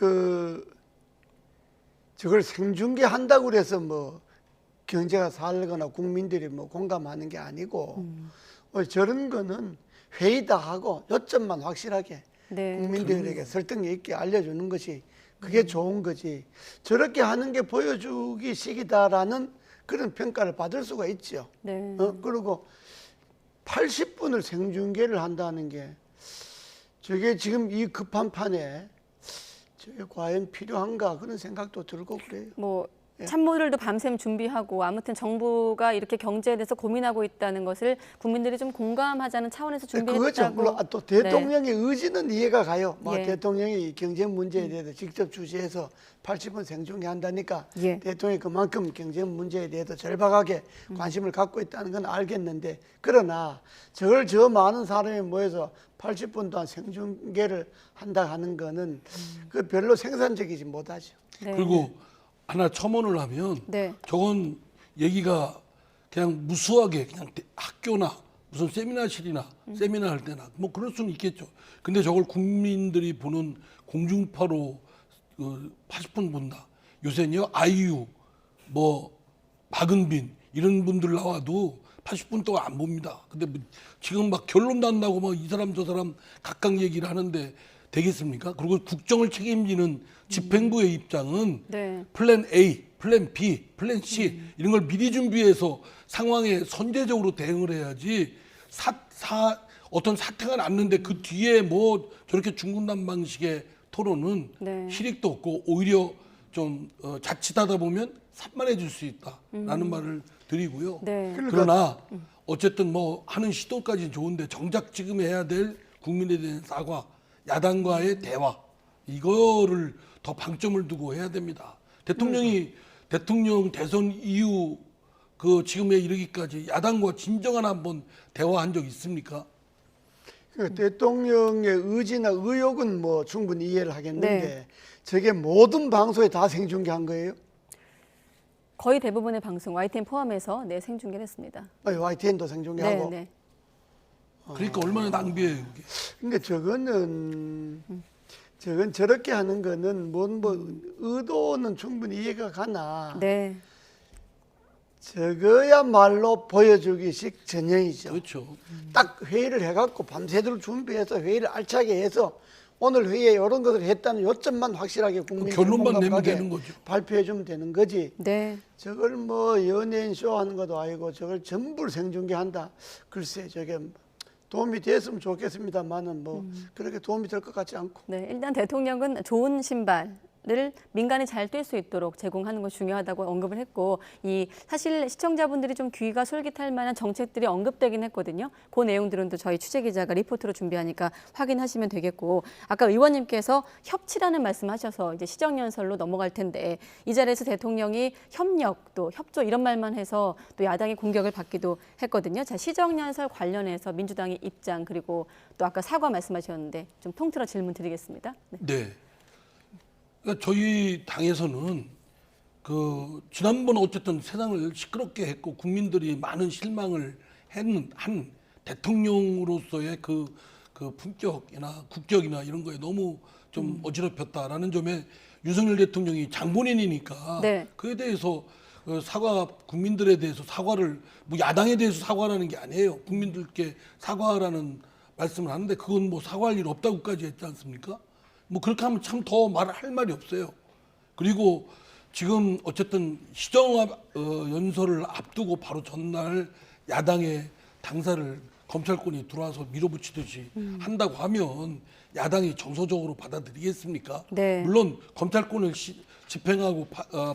저걸 생중계 한다고 그래서 뭐 경제가 살거나 국민들이 뭐 공감하는 게 아니고 저런 거는 회의다 하고 요점만 확실하게 국민들에게 설득력 있게 알려주는 것이 그게 좋은 거지. 저렇게 하는 게 보여주기 식이다라는 그런 평가를 받을 수가 있죠. 그리고 80분을 생중계를 한다는 게 저게 지금 이 급한 판에 저게 과연 필요한가 그런 생각도 들고 그래요. 뭐 참모들도 밤샘 준비하고 아무튼 정부가 이렇게 경제에 대해서 고민하고 있다는 것을 국민들이 좀 공감하자는 차원에서 준비했다고. 그거죠. 물론 또 대통령의 의지는 이해가 가요. 대통령이 경제 문제에 대해서 직접 주재해서 80분 생중계 한다니까 대통령이 그만큼 경제 문제에 대해서 절박하게 관심을 갖고 있다는 건 알겠는데 그러나 저걸 저 많은 사람이 모여서 80분 동안 생중계를 한다 하는 거는 그 별로 생산적이지 못하죠. 그리고 하나 첨언을 하면 저건 얘기가 그냥 무수하게 그냥 학교나 무슨 세미나실이나 세미나 할 때나 뭐 그럴 수는 있겠죠. 근데 저걸 국민들이 보는 공중파로 80분 본다. 요새는요 아이유 뭐 박은빈 이런 분들 나와도 80분 동안 안 봅니다. 근데 지금 막 결론 난다고 막 이 사람 저 사람 각각 얘기를 하는데 되겠습니까? 그리고 국정을 책임지는 집행부의 입장은 플랜 A, 플랜 B, 플랜 C 이런 걸 미리 준비해서 상황에 선제적으로 대응을 해야지 어떤 사태가 났는데 그 뒤에 뭐 저렇게 중구난방식의 토론은 실익도 없고 오히려 좀 자칫하다 보면 산만해질 수 있다라는 말을 드리고요. 그러나 어쨌든 뭐 하는 시도까지는 좋은데 정작 지금 해야 될 국민에 대한 사과 야당과의 대화 이거를 더 방점을 두고 해야 됩니다. 대통령이 대통령 대선 이후 그 지금에 이르기까지 야당과 진정한 한번 대화한 적 있습니까? 대통령의 의지나 의욕은 뭐 충분히 이해를 하겠는데 저게 모든 방송에 다 생중계한 거예요? 거의 대부분의 방송 YTN 포함해서 생중계를 했습니다. YTN도 생중계하고. 그러니까 얼마나 낭비예요. 근데 저건 저렇게 하는 거는 뭐 의도는 충분히 이해가 가나. 저거야말로 보여주기식 전형이죠. 그렇죠. 딱 회의를 해갖고 밤새도록 준비해서 회의를 알차게 해서 오늘 회의에 이런 것을 했다는 요점만 확실하게 국민이 결론만 내면 되는 거죠. 발표해주면 되는 거지. 저걸 뭐 연예인 쇼 하는 것도 아니고 저걸 전부 생중계한다. 글쎄 저게 도움이 됐으면 좋겠습니다만은 뭐 그렇게 도움이 될 것 같지 않고. 일단 대통령은 좋은 신발을 민간이 잘 뛸 수 있도록 제공하는 것 중요하다고 언급을 했고, 사실 시청자분들이 좀 귀가 솔깃할 만한 정책들이 언급되긴 했거든요. 그 내용들은 또 저희 취재 기자가 리포트로 준비하니까 확인하시면 되겠고, 아까 의원님께서 협치라는 말씀하셔서 이제 시정연설로 넘어갈 텐데, 이 자리에서 대통령이 협력 또 협조 이런 말만 해서 또 야당의 공격을 받기도 했거든요. 자, 시정연설 관련해서 민주당의 입장, 그리고 또 아까 사과 말씀하셨는데 좀 통틀어 질문 드리겠습니다. 네. 그러니까 저희 당에서는 지난번 어쨌든 세상을 시끄럽게 했고 국민들이 많은 실망을 한 대통령으로서의 그 품격이나 국격이나 이런 거에 너무 좀 어지럽혔다라는 점에 윤석열 대통령이 장본인이니까 그에 대해서 국민들에 대해서 사과를, 뭐 야당에 대해서 사과라는 게 아니에요. 국민들께 사과라는 말씀을 하는데 그건 뭐 사과할 일 없다고까지 했지 않습니까? 뭐 그렇게 하면 참 더 말할 말이 없어요. 그리고 지금 어쨌든 시정연설을 앞두고 바로 전날 야당의 당사를 검찰권이 들어와서 밀어붙이듯이 한다고 하면 야당이 정서적으로 받아들이겠습니까? 네. 물론 검찰권을 집행하고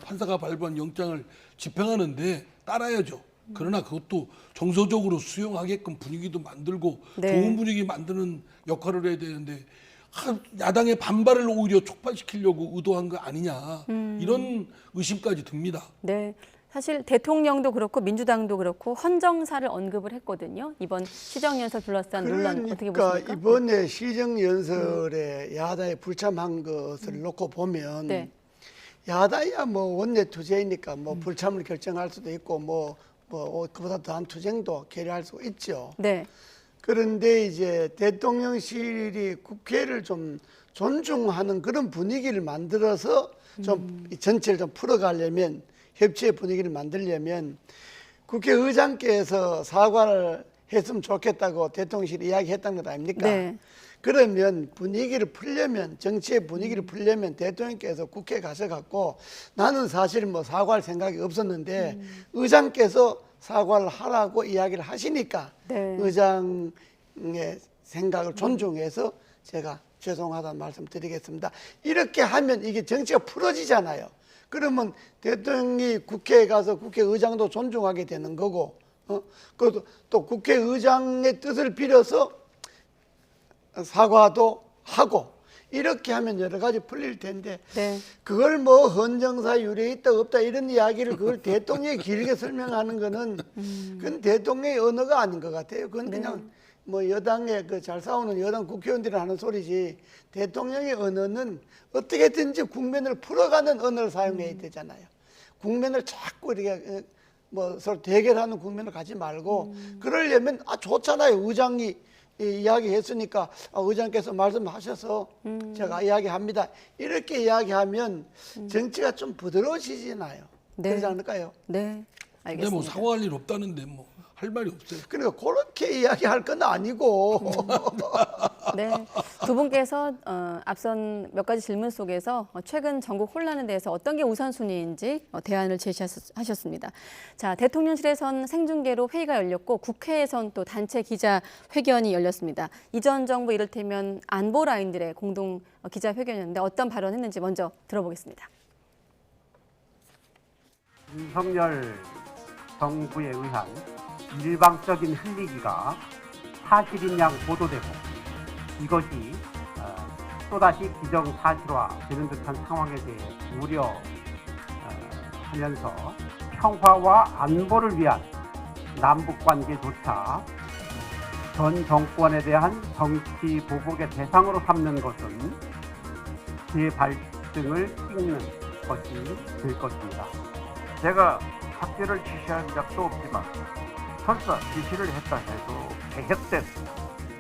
판사가 발부한 영장을 집행하는데 따라야죠. 그러나 그것도 정서적으로 수용하게끔 분위기도 만들고 좋은 분위기 만드는 역할을 해야 되는데 야당의 반발을 오히려 촉발시키려고 의도한 거 아니냐, 이런 의심까지 듭니다. 네. 사실 대통령도 그렇고 민주당도 그렇고 헌정사를 언급을 했거든요. 이번 시정연설 둘러싼 논란 어떻게 보십니까? 이번에 시정연설에 야당이 불참한 것을 놓고 보면 야당이야 뭐 원내 투쟁이니까 뭐 불참을 결정할 수도 있고 뭐 그보다 더한 투쟁도 계류할 수 있죠. 네. 그런데 이제 대통령실이 국회를 좀 존중하는 그런 분위기를 만들어서 좀 전체를 좀 풀어가려면, 협치의 분위기를 만들려면 국회의장께서 사과를 했으면 좋겠다고 대통령실이 이야기했던 것 아닙니까? 네. 그러면 분위기를 풀려면, 정치의 분위기를 풀려면 대통령께서 국회에 가셔갖고 나는 사실 뭐 사과할 생각이 없었는데 의장께서 사과를 하라고 이야기를 하시니까 의장의 생각을 존중해서 제가 죄송하다는 말씀 드리겠습니다. 이렇게 하면 이게 정치가 풀어지잖아요. 그러면 대통령이 국회에 가서 국회의장도 존중하게 되는 거고, 그것도 또 국회의장의 뜻을 빌어서 사과도 하고, 이렇게 하면 여러 가지 풀릴 텐데 그걸 뭐 헌정사 유례 있다 없다 이런 이야기를 그걸 대통령이 길게 설명하는 거는 그건 대통령의 언어가 아닌 것 같아요. 그건 그냥 뭐 여당에 잘 싸우는 여당 국회의원들이 하는 소리지, 대통령의 언어는 어떻게든지 국면을 풀어가는 언어를 사용해야 되잖아요. 국면을 자꾸 이렇게 뭐 서로 대결하는 국면을 가지 말고 그러려면 좋잖아요. 의장이 이야기했으니까 의장께서 말씀하셔서 제가 이야기합니다. 이렇게 이야기하면 정치가 좀 부드러워지잖아요. 그러지 않을까요? 네, 알겠습니다. 근데 뭐 사과할 일 없다는데 뭐 할 말이 없어요. 그러니까 그렇게 이야기할 건 아니고. 네, 두 분께서 앞선 몇 가지 질문 속에서 최근 전국 혼란에 대해서 어떤 게 우선순위인지 대안을 제시하셨습니다. 자, 대통령실에선 생중계로 회의가 열렸고 국회에선 또 단체 기자회견이 열렸습니다. 이전 정부 이를테면 안보 라인들의 공동 기자회견이었는데 어떤 발언했는지 먼저 들어보겠습니다. 윤석열 정부에 의한 일방적인 흘리기가 사실인 양 보도되고 이것이 또다시 기정사실화되는 듯한 상황에 대해 우려하면서 평화와 안보를 위한 남북관계조차 전 정권에 대한 정치 보복의 대상으로 삼는 것은 재발등을 찍는 것이 될 것입니다. 제가 삭제를 지시한 적도 없지만 설사 지시를 했다 해도 개혁된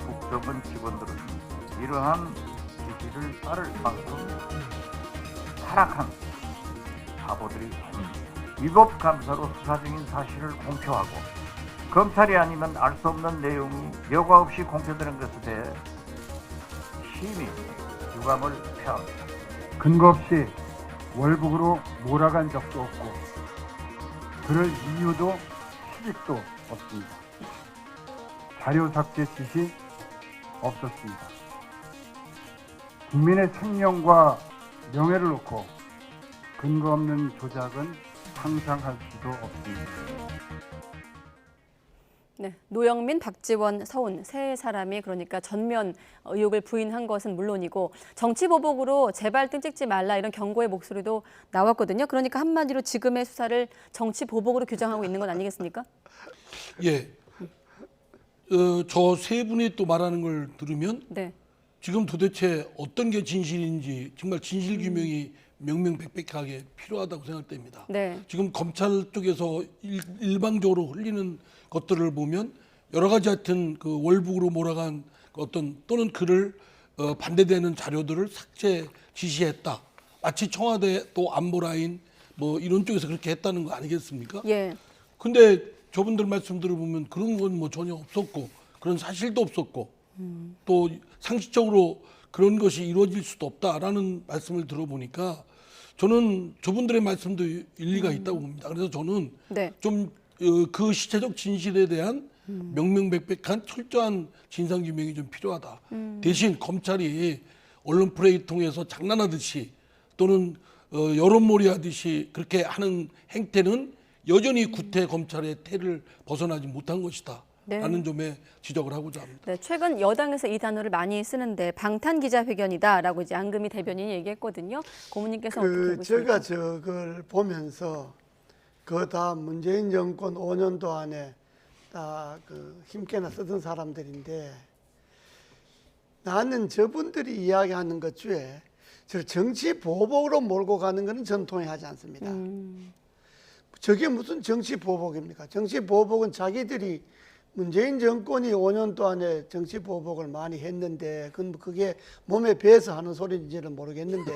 국정원 직원들은 이러한 지시를 따를 만큼 타락한 바보들이 아닙니다. 위법 감사로 수사 중인 사실을 공표하고 검찰이 아니면 알 수 없는 내용이 여과 없이 공표되는 것에 대해 심히 유감을 표합니다. 근거 없이 월북으로 몰아간 적도 없고 그럴 이유도 시집도 없습니다. 자료 삭제 지시 없었습니다. 국민의 생명과 명예를 놓고 근거 없는 조작은 상상할 수도 없습니다. 네, 노영민, 박지원, 서훈 세 사람이 그러니까 전면 의혹을 부인한 것은 물론이고 정치 보복으로 제발 등 찍지 말라 이런 경고의 목소리도 나왔거든요. 그러니까 한마디로 지금의 수사를 정치 보복으로 규정하고 있는 건 아니겠습니까? 예. 저 세 분이 또 말하는 걸 들으면 네. 지금 도대체 어떤 게 진실인지 정말 진실 규명이 명명백백하게 필요하다고 생각됩니다. 네. 지금 검찰 쪽에서 일방적으로 흘리는 것들을 보면 여러 가지 하여튼 그 월북으로 몰아간 어떤 또는 그를 반대되는 자료들을 삭제 지시했다. 마치 청와대 또 안보라인 뭐 이런 쪽에서 그렇게 했다는 거 아니겠습니까? 예. 근데 저분들 말씀 들어보면 그런 건 뭐 전혀 없었고 그런 사실도 없었고 또 상식적으로 그런 것이 이루어질 수도 없다라는 말씀을 들어보니까 저는 저분들의 말씀도 일리가 있다고 봅니다. 그래서 저는 네. 좀 그 시체적 진실에 대한 명명백백한 철저한 진상규명이 좀 필요하다. 대신 검찰이 언론 플레이 통해서 장난하듯이 또는 여론몰이하듯이 그렇게 하는 행태는 여전히 구태 검찰의 태를 벗어나지 못한 것이다. 네. 라는 점에 지적을 하고자 합니다. 네, 최근 여당에서 이 단어를 많이 쓰는데 방탄 기자회견이다라고 이제 안금희 대변인이 얘기했거든요. 고모님께서 어떻게 보십니까? 제가 저걸 보면서 그 다 문재인 정권 5년도 안에 다 그 힘께나 쓰던 사람들인데 나는 저분들이 이야기하는 것 중에 저 정치 보복으로 몰고 가는 것은 전 동의하지 않습니다. 저게 무슨 정치 보복입니까? 정치 보복은 자기들이 문재인 정권이 5년 동안에 정치 보복을 많이 했는데 그게 몸에 배서 하는 소리인지는 모르겠는데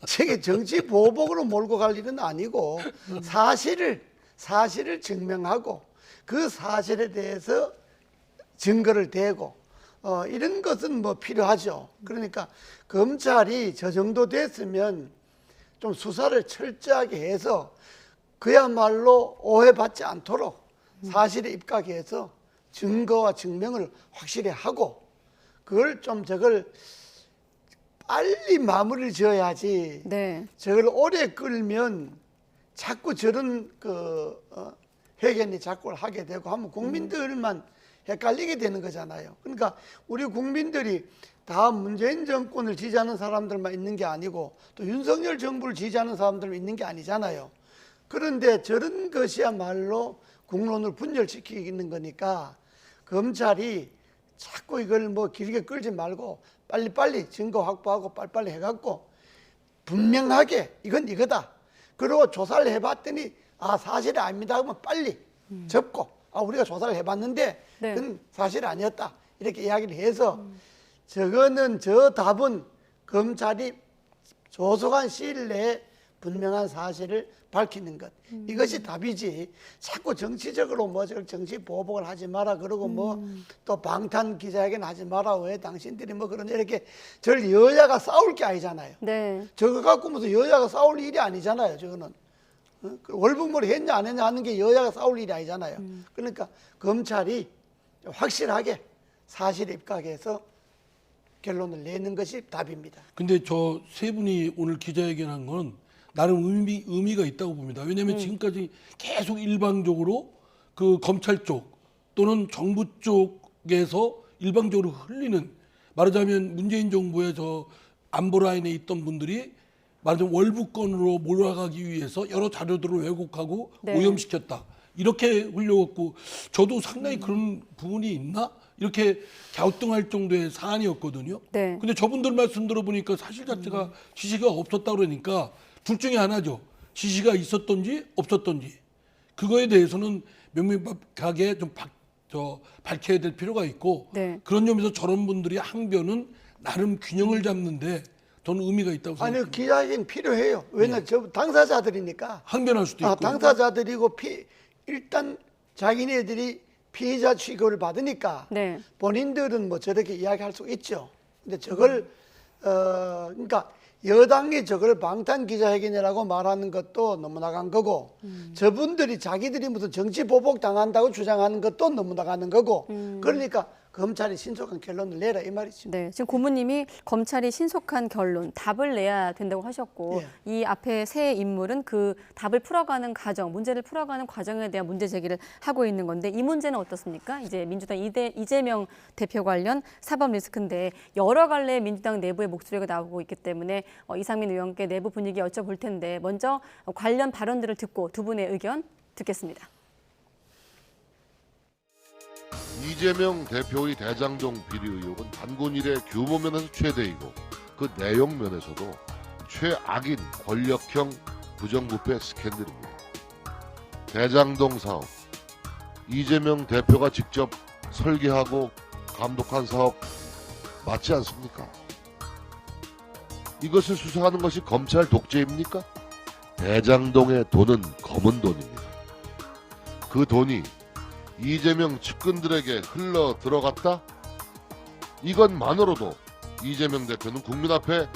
저게 정치 보복으로 몰고 갈 일은 아니고 사실을 증명하고 그 사실에 대해서 증거를 대고 이런 것은 뭐 필요하죠. 그러니까 검찰이 저 정도 됐으면 좀 수사를 철저하게 해서 그야말로 오해받지 않도록 사실에 입각해서 증거와 증명을 확실히 하고 그걸 좀 저걸 빨리 마무리를 지어야지. 네. 저걸 오래 끌면 자꾸 저런 회견이 자꾸 하게 되고 하면 국민들만 헷갈리게 되는 거잖아요. 그러니까 우리 국민들이 다 문재인 정권을 지지하는 사람들만 있는 게 아니고 또 윤석열 정부를 지지하는 사람들만 있는 게 아니잖아요. 그런데 저런 것이야말로 국론을 분열시키는 거니까 검찰이 자꾸 이걸 뭐 길게 끌지 말고 빨리빨리 증거 확보하고 빨리빨리 해갖고 분명하게 이건 이거다. 그리고 조사를 해봤더니 사실이 아닙니다 하면 빨리 접고 우리가 조사를 해봤는데 네. 그건 사실이 아니었다. 이렇게 이야기를 해서 저거는 저 답은 검찰이 조속한 시일 내에 분명한 사실을 밝히는 것. 이것이 답이지. 자꾸 정치적으로 뭐 정치 보복을 하지 마라 그러고 뭐 또 방탄 기자회견 하지 마라 왜 당신들이 뭐 그런 이렇게 절 여야가 싸울 게 아니잖아요. 네. 저거 갖고 무슨 여야가 싸울 일이 아니잖아요. 저거는. 월북몰이 했냐 안 했냐 하는 게 여야가 싸울 일이 아니잖아요. 그러니까 검찰이 확실하게 사실에 입각해서 결론을 내는 것이 답입니다. 근데 저 세 분이 오늘 기자회견한 건 나름 의미가 있다고 봅니다. 왜냐하면 지금까지 계속 일방적으로 그 검찰 쪽 또는 정부 쪽에서 일방적으로 흘리는 말하자면 문재인 정부의 저 안보 라인에 있던 분들이 말하자면 월북권으로 몰아가기 위해서 여러 자료들을 왜곡하고 네. 오염시켰다. 이렇게 흘려갖고 저도 상당히 그런 부분이 있나? 이렇게 갸우뚱할 정도의 사안이었거든요. 네. 근데 저분들 말씀 들어보니까 사실 자체가 지시가 없었다 그러니까 둘 중에 하나죠. 지시가 있었던지 없었던지. 그거에 대해서는 명명백백하게 좀 밝혀야 될 필요가 있고 네. 그런 점에서 저런 분들이 항변은 나름 균형을 잡는데 저는 의미가 있다고 생각합니다. 아니 기자회견 필요해요. 왜냐하면 저 당사자들이니까. 항변할 수도 있고. 당사자들이고 일단 자기네들이 피해자 취급을 받으니까 네. 본인들은 뭐 저렇게 이야기할 수 있죠. 근데 저걸 그러니까 여당이 저걸 방탄 기자회견이라고 말하는 것도 너무 나간 거고 저분들이 자기들이 무슨 정치 보복 당한다고 주장하는 것도 너무 나가는 거고 그러니까 검찰이 신속한 결론을 내라 이 말이죠. 네, 지금 고모님이 검찰이 신속한 결론, 답을 내야 된다고 하셨고 이 앞에 세 인물은 그 답을 풀어가는 과정, 문제를 풀어가는 과정에 대한 문제 제기를 하고 있는 건데 이 문제는 어떻습니까? 이제 민주당 이재명 대표 관련 사법 리스크인데 여러 갈래 민주당 내부의 목소리가 나오고 있기 때문에 이상민 의원께 내부 분위기 여쭤볼 텐데 먼저 관련 발언들을 듣고 두 분의 의견 듣겠습니다. 이재명 대표의 대장동 비리 의혹은 단군 이래 규모 면에서 최대이고 그 내용 면에서도 최악인 권력형 부정부패 스캔들입니다. 대장동 사업, 이재명 대표가 직접 설계하고 감독한 사업 맞지 않습니까? 이것을 수사하는 것이 검찰 독재입니까? 대장동의 돈은 검은 돈입니다. 그 돈이 이재명 측근들에게 흘러 들어갔다? 이것만으로도 이재명 대표는 국민 앞에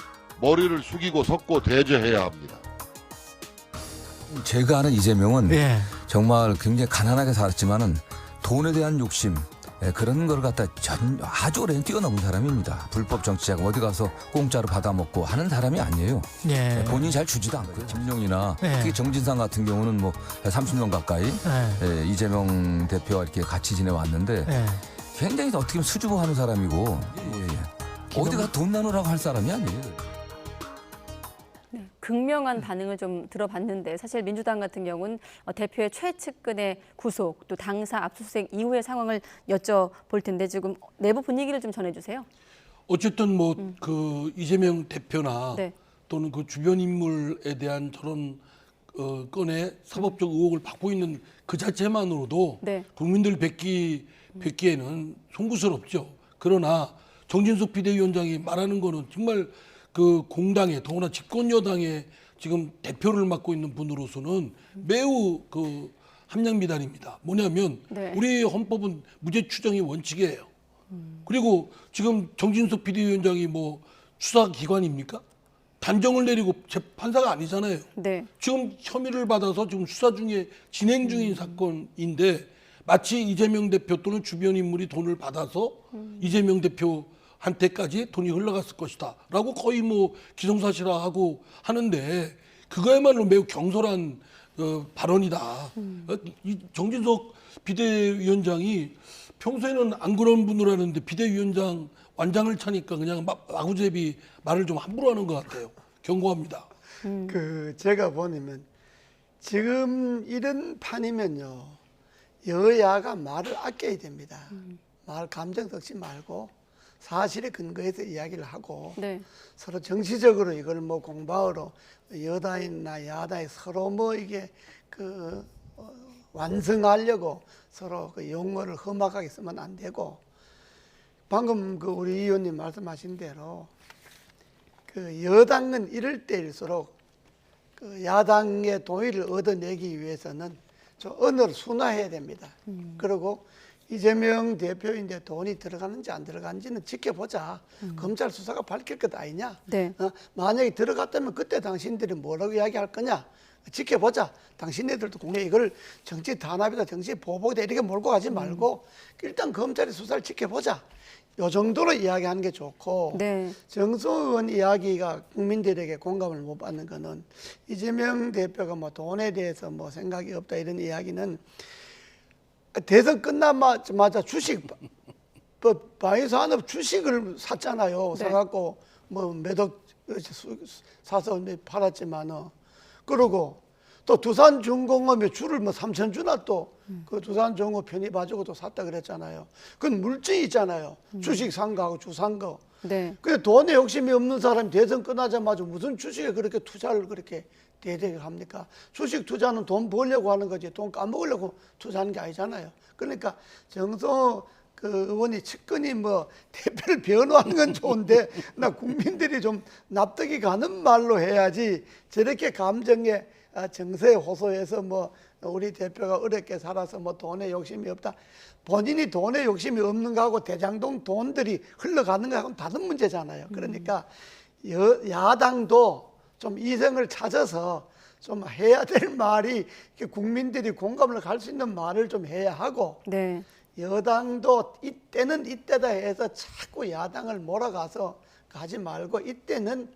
머리를 숙이고 섰고 대죄해야 합니다. 제가 아는 이재명은 정말 굉장히 가난하게 살았지만은 돈에 대한 욕심 그런 걸 갖다 아주 오래 뛰어넘은 사람입니다. 불법 정치자금 어디 가서 공짜로 받아먹고 하는 사람이 아니에요. 본인이 잘 주지도 않고요. 김용이나 특히 정진상 같은 경우는 뭐 30년 가까이 이재명 대표와 이렇게 같이 지내왔는데 굉장히 어떻게 보면 수줍어하는 사람이고 어디가 돈 나누라고 할 사람이 아니에요. 극명한 반응을 좀 들어봤는데 사실 민주당 같은 경우는 대표의 최측근의 구속 또 당사 압수수색 이후의 상황을 여쭤볼 텐데 지금 내부 분위기를 좀 전해주세요. 어쨌든 뭐 그 이재명 대표나 또는 그 주변 인물에 대한 저런 건의 사법적 의혹을 받고 있는 그 자체만으로도 국민들 뵙기에는 송구스럽죠. 그러나 정진석 비대위원장이 말하는 거는 정말 그 공당에 더구나 집권 여당의 지금 대표를 맡고 있는 분으로서는 매우 그 함량미단입니다. 뭐냐면 우리 헌법은 무죄 추정이 원칙이에요. 그리고 지금 정진석 비대위원장이 뭐 수사기관입니까? 단정을 내리고 재판사가 아니잖아요. 지금 혐의를 받아서 지금 수사 중에 진행 중인 사건인데 마치 이재명 대표 또는 주변 인물이 돈을 받아서 이재명 대표 한테까지 돈이 흘러갔을 것이다 라고 거의 뭐 기성사실화하고 하는데 그거야말로 매우 경솔한 발언이다. 이 정진석 비대위원장이 평소에는 안 그런 분을 하는데 비대위원장 완장을 차니까 그냥 마구잡이 말을 좀 함부로 하는 것 같아요. 경고합니다. 제가 보면 지금 이런 판이면요 여야가 말을 아껴야 됩니다. 말 감정 섞지 말고 사실에 근거해서 이야기를 하고 서로 정치적으로 이걸 뭐 공방으로 여당이나 야당이 서로 뭐 이게 완성하려고 서로 그 용어를 험악하게 쓰면 안 되고 방금 그 우리 의원님 말씀하신 대로 그 여당은 이럴 때일수록 그 야당의 동의를 얻어내기 위해서는 좀 언어를 순화해야 됩니다. 그리고 이재명 대표인데 돈이 들어가는지 안 들어가는지는 지켜보자. 검찰 수사가 밝힐 것 아니냐. 만약에 들어갔다면 그때 당신들이 뭐라고 이야기할 거냐. 지켜보자. 당신네들도 공개 이걸 정치 탄압이다 정치 보복이다 이렇게 몰고 가지 말고 일단 검찰의 수사를 지켜보자. 요 정도로 이야기하는 게 좋고 정성호 의원 이야기가 국민들에게 공감을 못 받는 거는 이재명 대표가 뭐 돈에 대해서 뭐 생각이 없다 이런 이야기는 대선 끝나자마자 주식, 바이오산업 주식을 샀잖아요. 사갖고 뭐 몇억 사서 팔았지만, 그러고 또 두산중공업에 주를 뭐 3,000주나 또 그 두산중공업 편입해가지고 또 샀다 그랬잖아요. 그건 물증이 있잖아요. 주식 산 거하고 주 산 거. 근데 돈에 욕심이 없는 사람이 대선 끝나자마자 무슨 주식에 그렇게 투자를 그렇게 대대게 합니까? 주식 투자는 돈 벌려고 하는 거지 돈 까먹으려고 투자하는 게 아니잖아요. 그러니까 정성호 그 의원이 측근이 뭐 대표를 변호하는 건 좋은데 나 국민들이 좀 납득이 가는 말로 해야지 저렇게 감정에 정서에 호소해서 뭐 우리 대표가 어렵게 살아서 뭐 돈에 욕심이 없다. 본인이 돈에 욕심이 없는 거하고 대장동 돈들이 흘러가는 거하고는 다른 문제잖아요. 그러니까 야당도 좀 이성을 찾아서 좀 해야 될 말이 국민들이 공감을 갈 수 있는 말을 좀 해야 하고 여당도 이때는 이때다 해서 자꾸 야당을 몰아가서 가지 말고 이때는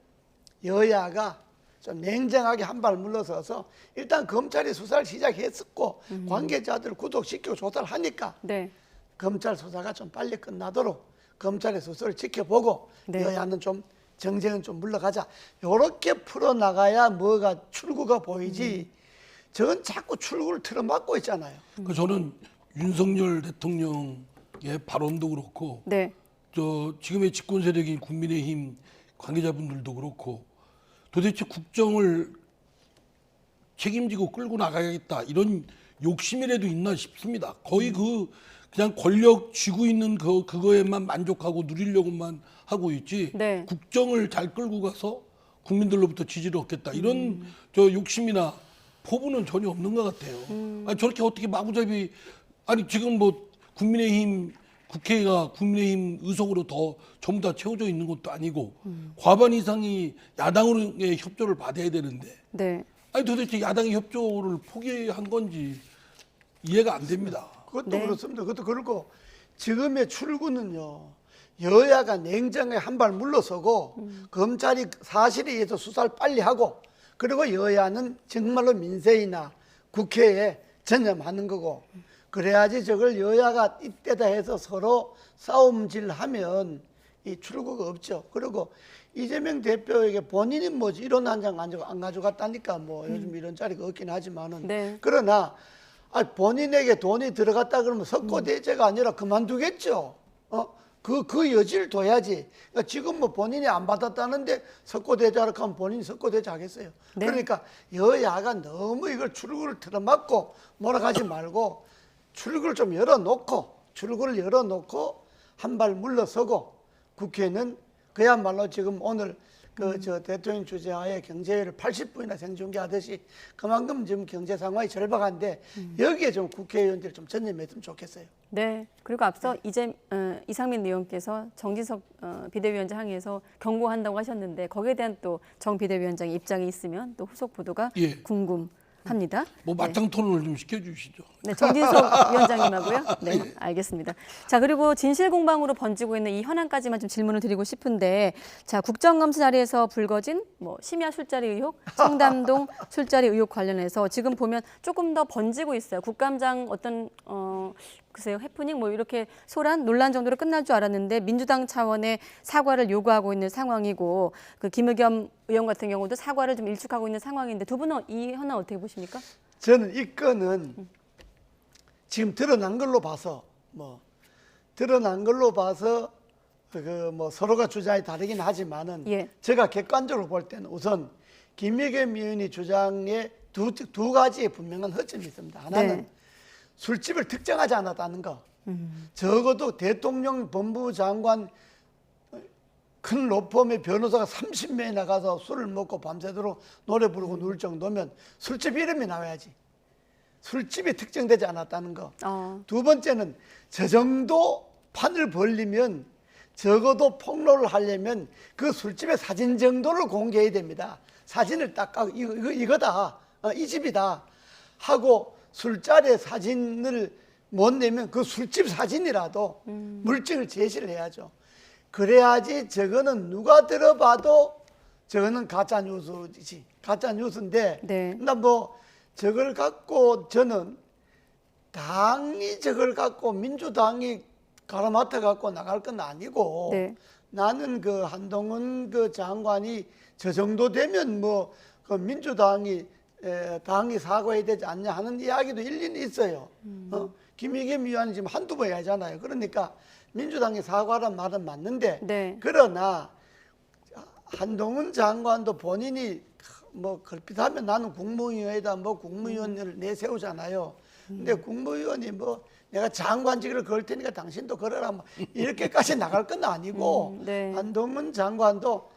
여야가 좀 냉정하게 한 발 물러서서 일단 검찰이 수사를 시작했었고 관계자들을 구속시키고 조사를 하니까 네. 검찰 수사가 좀 빨리 끝나도록 검찰의 수사를 지켜보고 네. 여야는 좀 정쟁은 좀 물러가자. 이렇게 풀어나가야 뭐가 출구가 보이지. 저건 자꾸 출구를 틀어막고 있잖아요. 그러니까 저는 윤석열 대통령의 발언도 그렇고 네. 지금의 집권 세력인 국민의힘 관계자분들도 그렇고 도대체 국정을 책임지고 끌고 나가야겠다 이런 욕심이라도 있나 싶습니다. 거의 그냥 권력 쥐고 있는 그거에만 만족하고 누리려고만 하고 있지. 네. 국정을 잘 끌고 가서 국민들로부터 지지를 얻겠다 이런 욕심이나 포부는 전혀 없는 것 같아요. 아니, 저렇게 어떻게 마구잡이 아니 지금 뭐 국민의힘 국회가 국민의힘 의석으로 더 전부 다 채워져 있는 것도 아니고 과반 이상이 야당으로의 협조를 받아야 되는데 네. 아니 도대체 야당의 협조를 포기한 건지 이해가 안 됩니다. 그것도 네. 그렇습니다. 그것도 그렇고 지금의 출구는요. 여야가 냉정하게 한 발 물러서고 검찰이 사실에 의해서 수사를 빨리 하고 그리고 여야는 정말로 민생이나 국회에 전념하는 거고 그래야지 저걸 여야가 이때다 해서 서로 싸움질하면 이 출구가 없죠. 그리고 이재명 대표에게 본인이 뭐지 이런 한 장 안 가져갔다니까 뭐 요즘 이런 자리가 없긴 하지만은 네. 그러나 본인에게 돈이 들어갔다 그러면 석고대죄가 아니라 그만두겠죠. 그 여지를 둬야지. 그러니까 지금 뭐 본인이 안 받았다는데 석고대죄하라 하면 본인이 석고대죄 하겠어요. 네. 그러니까 여야가 너무 이걸 출구를 틀어막고 몰아가지 말고 출구를 좀 출구를 열어놓고 한 발 물러서고 국회는 그야말로 지금 오늘 저 대통령 주재하에 경제회의를 80분이나 생중계하듯이 그만큼 지금 경제 상황이 절박한데 여기에 좀 국회의원들이 좀 전념했으면 좋겠어요. 네. 그리고 앞서 이상민 의원께서 정진석 비대위원장 항의에서 경고한다고 하셨는데 거기에 대한 또 정 비대위원장의 입장이 있으면 또 후속 보도가 궁금합니다. 뭐 맞짱 토론을 좀 시켜주시죠. 네, 정진석 위원장님하고요. 네, 알겠습니다. 자, 그리고 진실 공방으로 번지고 있는 이 현안까지만 좀 질문을 드리고 싶은데, 자, 국정감사 자리에서 불거진 뭐 심야 술자리 의혹, 청담동 술자리 의혹 관련해서 지금 보면 조금 더 번지고 있어요. 국감장 어떤 글쎄요, 해프닝 뭐 이렇게 소란 논란 정도로 끝날 줄 알았는데 민주당 차원의 사과를 요구하고 있는 상황이고 그 김의겸 의원 같은 경우도 사과를 좀 일축하고 있는 상황인데 두 분은 이 현안 어떻게 보십니까? 저는 이 건은 지금 드러난 걸로 봐서 뭐 서로가 주장이 다르긴 하지만은 제가 객관적으로 볼 때는 우선 김의겸 의원이 주장에 두 가지의 분명한 허점이 있습니다. 하나는 술집을 특정하지 않았다는 거. 적어도 대통령 법무부 장관 큰 로펌의 변호사가 30명이 가서 술을 먹고 밤새도록 노래 부르고 누울 정도면 술집 이름이 나와야지. 술집이 특정되지 않았다는 거. 두 번째는 저 정도 판을 벌리면 적어도 폭로를 하려면 그 술집의 사진 정도를 공개해야 됩니다. 사진을 딱 까고 이거다. 이 집이다. 하고 술자리에 사진을 못 내면 그 술집 사진이라도 물증을 제시를 해야죠. 그래야지 저거는 누가 들어봐도 저거는 가짜 뉴스지. 가짜 뉴스인데 그러니까 뭐 저걸 갖고 저는 당이 저걸 갖고 민주당이 가라맡아 갖고 나갈 건 아니고 나는 그 한동훈 그 장관이 저 정도 되면 뭐 그 민주당이 당이 사과해야 되지 않냐 하는 이야기도 일리는 있어요. 김의겸 의원이 지금 한두 번 하잖아요. 그러니까 민주당이 사과란 말은 맞는데 그러나 한동훈 장관도 본인이 뭐 걸핏하면 나는 국무위원이다 뭐 국무위원을 내세우잖아요. 근데 국무위원이 뭐 내가 장관직을 걸 테니까 당신도 걸어라 뭐 이렇게까지 나갈 건 아니고 한동훈 장관도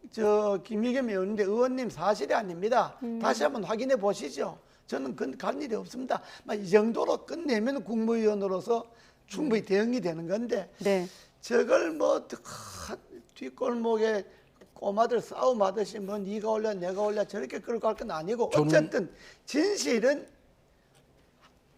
저 김의겸 의원인데 의원님 사실이 아닙니다. 다시 한번 확인해 보시죠. 저는 갈 일이 없습니다. 이 정도로 끝내면 국무위원으로서 충분히 대응이 되는 건데 저걸 뭐 뒷골목에 꼬마들 싸움하듯이 뭐 네가 올려 내가 올려 저렇게 끌고 갈 건 아니고 어쨌든 진실은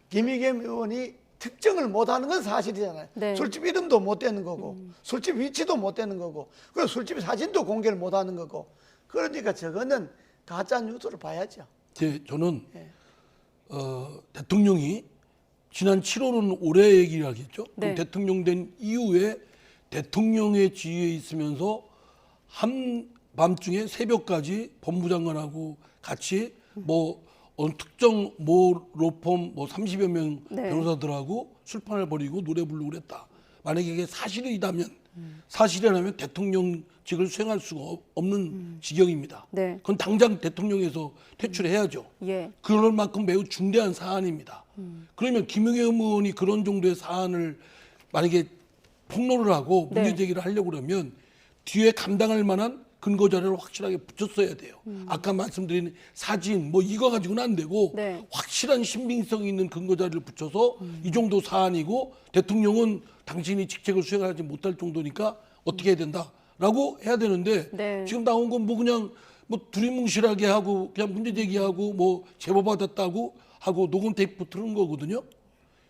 김의겸 의원이 특정을 못하는 건 사실이잖아요. 네. 술집 이름도 못 되는 거고 술집 위치도 못 되는 거고 그리고 술집 사진도 공개를 못하는 거고 그러니까 저거는 가짜 뉴스로 봐야죠. 저는 대통령이 지난 7월은 올해 얘기를 하겠죠. 네. 그럼 대통령 된 이후에 대통령의 지위에 있으면서 한밤중에 새벽까지 법무장관하고 같이 뭐 어느 특정 뭐 로펌 뭐 30여 명 네. 변호사들하고 술판을 벌이고 노래 부르고 그랬다. 만약에 이게 사실이라면 대통령직을 수행할 수가 없는 지경입니다. 네. 그건 당장 대통령에서 퇴출해야죠. 예. 그럴 만큼 매우 중대한 사안입니다. 그러면 김용겸 의원이 그런 정도의 사안을 만약에 폭로를 하고 네. 문제 제기를 하려고 그러면 뒤에 감당할 만한 근거 자료를 확실하게 붙였어야 돼요. 아까 말씀드린 사진 뭐 이거 가지고는 안 되고 네. 확실한 신빙성 있는 근거 자료를 붙여서 이 정도 사안이고 대통령은 당신이 직책을 수행하지 못할 정도니까 어떻게 해야 된다라고 해야 되는데 네. 지금 나온 건 뭐 그냥 뭐 두리뭉실하게 하고 그냥 문제 제기하고 뭐 제보 받았다고 하고 녹음 테이프 틀은 거거든요.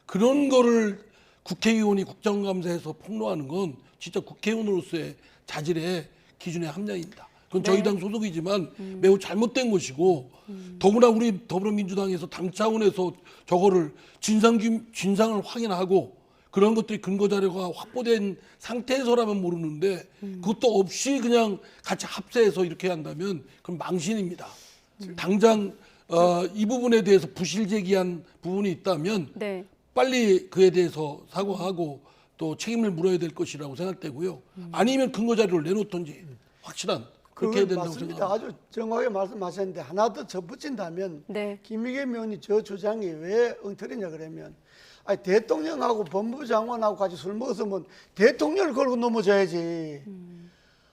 그런 거를 국회의원이 국정감사에서 폭로하는 건 진짜 국회의원으로서의 자질의 기준의 함량입니다. 그건 저희 당 소속이지만 매우 잘못된 것이고 더구나 우리 더불어민주당에서 당 차원에서 저거를 진상을 확인하고 그런 것들이 근거 자료가 확보된 상태에서라면 모르는데 그것도 없이 그냥 같이 합세해서 이렇게 한다면 그건 망신입니다. 당장 이 부분에 대해서 부실 제기한 부분이 있다면 네. 빨리 그에 대해서 사과하고 또 책임을 물어야 될 것이라고 생각되고요. 아니면 근거 자료를 내놓던지 확실한 그렇게 해야 된다고 맞습니다. 생각합니다. 아주 정확하게 말씀하셨는데 하나 더 덧붙인다면 네. 김의겸 의원이 저 주장이 왜 엉터리냐 그러면 아니, 대통령하고 법무부 장관하고 같이 술 먹었으면 대통령을 걸고 넘어져야지.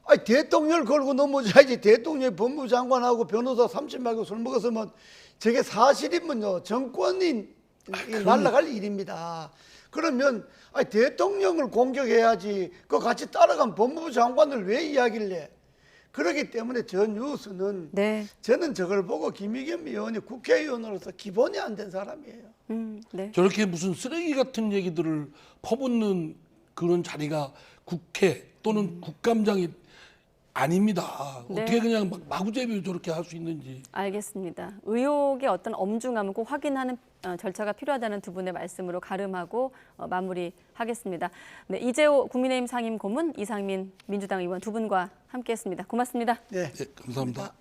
아니, 대통령을 걸고 넘어져야지. 대통령이 법무부 장관하고 변호사 30명하고 술 먹었으면 저게 사실이면요 정권이 날아갈 일입니다. 그러면 아니, 대통령을 공격해야지. 그 같이 따라간 법무부 장관을 왜 이야기를 해? 그렇기 때문에 저 뉴스는 네. 저는 저걸 보고 김의겸 의원이 국회의원으로서 기본이 안 된 사람이에요. 네. 저렇게 무슨 쓰레기 같은 얘기들을 퍼붓는 그런 자리가 국회 또는 국감장이 아닙니다. 네. 어떻게 그냥 마구잡이로 저렇게 할 수 있는지. 알겠습니다. 의혹의 어떤 엄중함을 꼭 확인하는 절차가 필요하다는 두 분의 말씀으로 가름하고 마무리하겠습니다. 네, 이재호 국민의힘 상임 고문, 이상민 민주당 의원 두 분과 함께했습니다. 고맙습니다. 네, 감사합니다.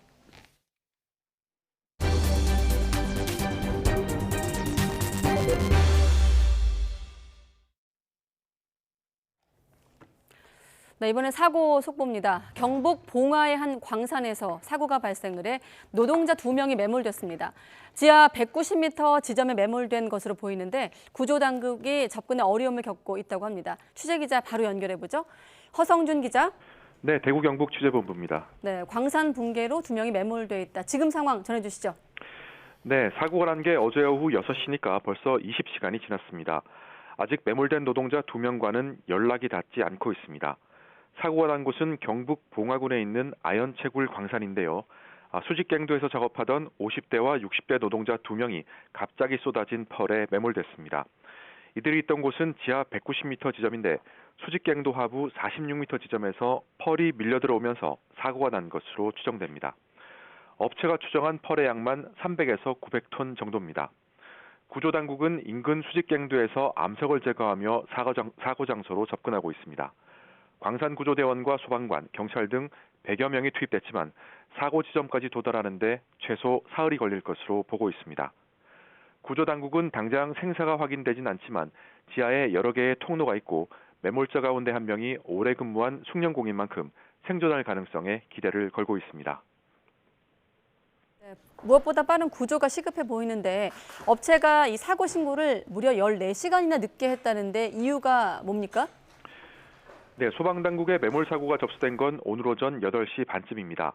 네, 이번엔 사고 속보입니다. 경북 봉화의 한 광산에서 사고가 발생을 해 노동자 2명이 매몰됐습니다. 지하 190m 지점에 매몰된 것으로 보이는데 구조당국이 접근에 어려움을 겪고 있다고 합니다. 취재기자 바로 연결해보죠. 허성준 기자. 네, 대구 경북 취재본부입니다. 네, 광산 붕괴로 2명이 매몰돼 있다. 지금 상황 전해주시죠. 네, 사고가 난 게 어제 오후 6시니까 벌써 20시간이 지났습니다. 아직 매몰된 노동자 2명과는 연락이 닿지 않고 있습니다. 사고가 난 곳은 경북 봉화군에 있는 아연채굴 광산인데요. 수직갱도에서 작업하던 50대와 60대 노동자 2명이 갑자기 쏟아진 펄에 매몰됐습니다. 이들이 있던 곳은 지하 190m 지점인데 수직갱도 하부 46m 지점에서 펄이 밀려 들어오면서 사고가 난 것으로 추정됩니다. 업체가 추정한 펄의 양만 300에서 900톤 정도입니다. 구조당국은 인근 수직갱도에서 암석을 제거하며 사고 장소로 접근하고 있습니다. 광산구조대원과 소방관, 경찰 등 100여 명이 투입됐지만 사고 지점까지 도달하는데 최소 사흘이 걸릴 것으로 보고 있습니다. 구조당국은 당장 생사가 확인되진 않지만 지하에 여러 개의 통로가 있고 매몰자 가운데 한 명이 오래 근무한 숙련공인 만큼 생존할 가능성에 기대를 걸고 있습니다. 네, 무엇보다 빠른 구조가 시급해 보이는데 업체가 이 사고 신고를 무려 14시간이나 늦게 했다는데 이유가 뭡니까? 네, 소방당국의 매몰 사고가 접수된 건 오늘 오전 8시 반쯤입니다.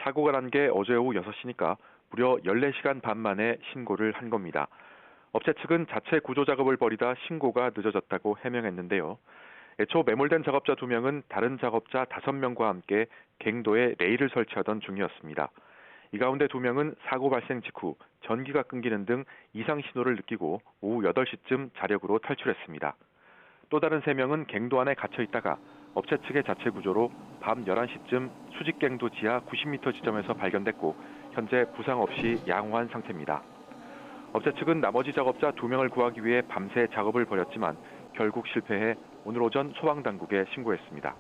사고가 난 게 어제 오후 6시니까 무려 14시간 반 만에 신고를 한 겁니다. 업체 측은 자체 구조 작업을 벌이다 신고가 늦어졌다고 해명했는데요. 애초 매몰된 작업자 2명은 다른 작업자 5명과 함께 갱도에 레일을 설치하던 중이었습니다. 이 가운데 2명은 사고 발생 직후 전기가 끊기는 등 이상 신호를 느끼고 오후 8시쯤 자력으로 탈출했습니다. 또 다른 3명은 갱도 안에 갇혀 있다가 업체 측의 자체 구조로 밤 11시쯤 수직갱도 지하 90m 지점에서 발견됐고 현재 부상 없이 양호한 상태입니다. 업체 측은 나머지 작업자 2명을 구하기 위해 밤새 작업을 벌였지만 결국 실패해 오늘 오전 소방당국에 신고했습니다.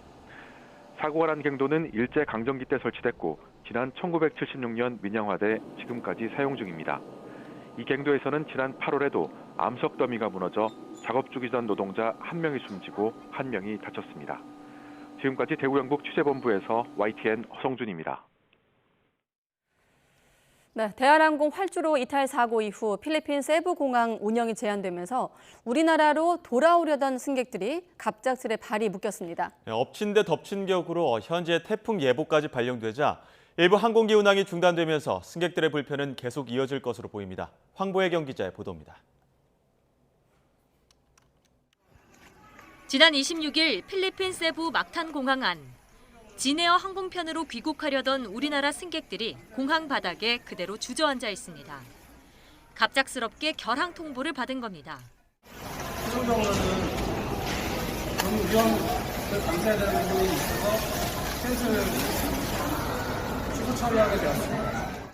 사고가 난 갱도는 일제 강점기 때 설치됐고 지난 1976년 민영화돼 지금까지 사용 중입니다. 이 갱도에서는 지난 8월에도 암석 더미가 무너져 작업 중이던 노동자 1명이 숨지고 1명이 다쳤습니다. 지금까지 대구영북 취재본부에서 YTN 허성준입니다. 네, 대한항공 활주로 이탈 사고 이후 필리핀 세부 공항 운영이 제한되면서 우리나라로 돌아오려던 승객들이 갑작스레 발이 묶였습니다. 네, 엎친 데 덮친 격으로 현재 태풍 예보까지 발령되자 일부 항공기 운항이 중단되면서 승객들의 불편은 계속 이어질 것으로 보입니다. 황보혜경 기자의 보도입니다. 지난 26일 필리핀 세부 막탄 공항 안. 진에어 항공편으로 귀국하려던 우리나라 승객들이 공항 바닥에 그대로 주저앉아 있습니다. 갑작스럽게 결항 통보를 받은 겁니다. 최종 경로는 너무 위험을 감수해야 되는 부분이 있어서 캔슬을 취소 처리하게 되었습니다.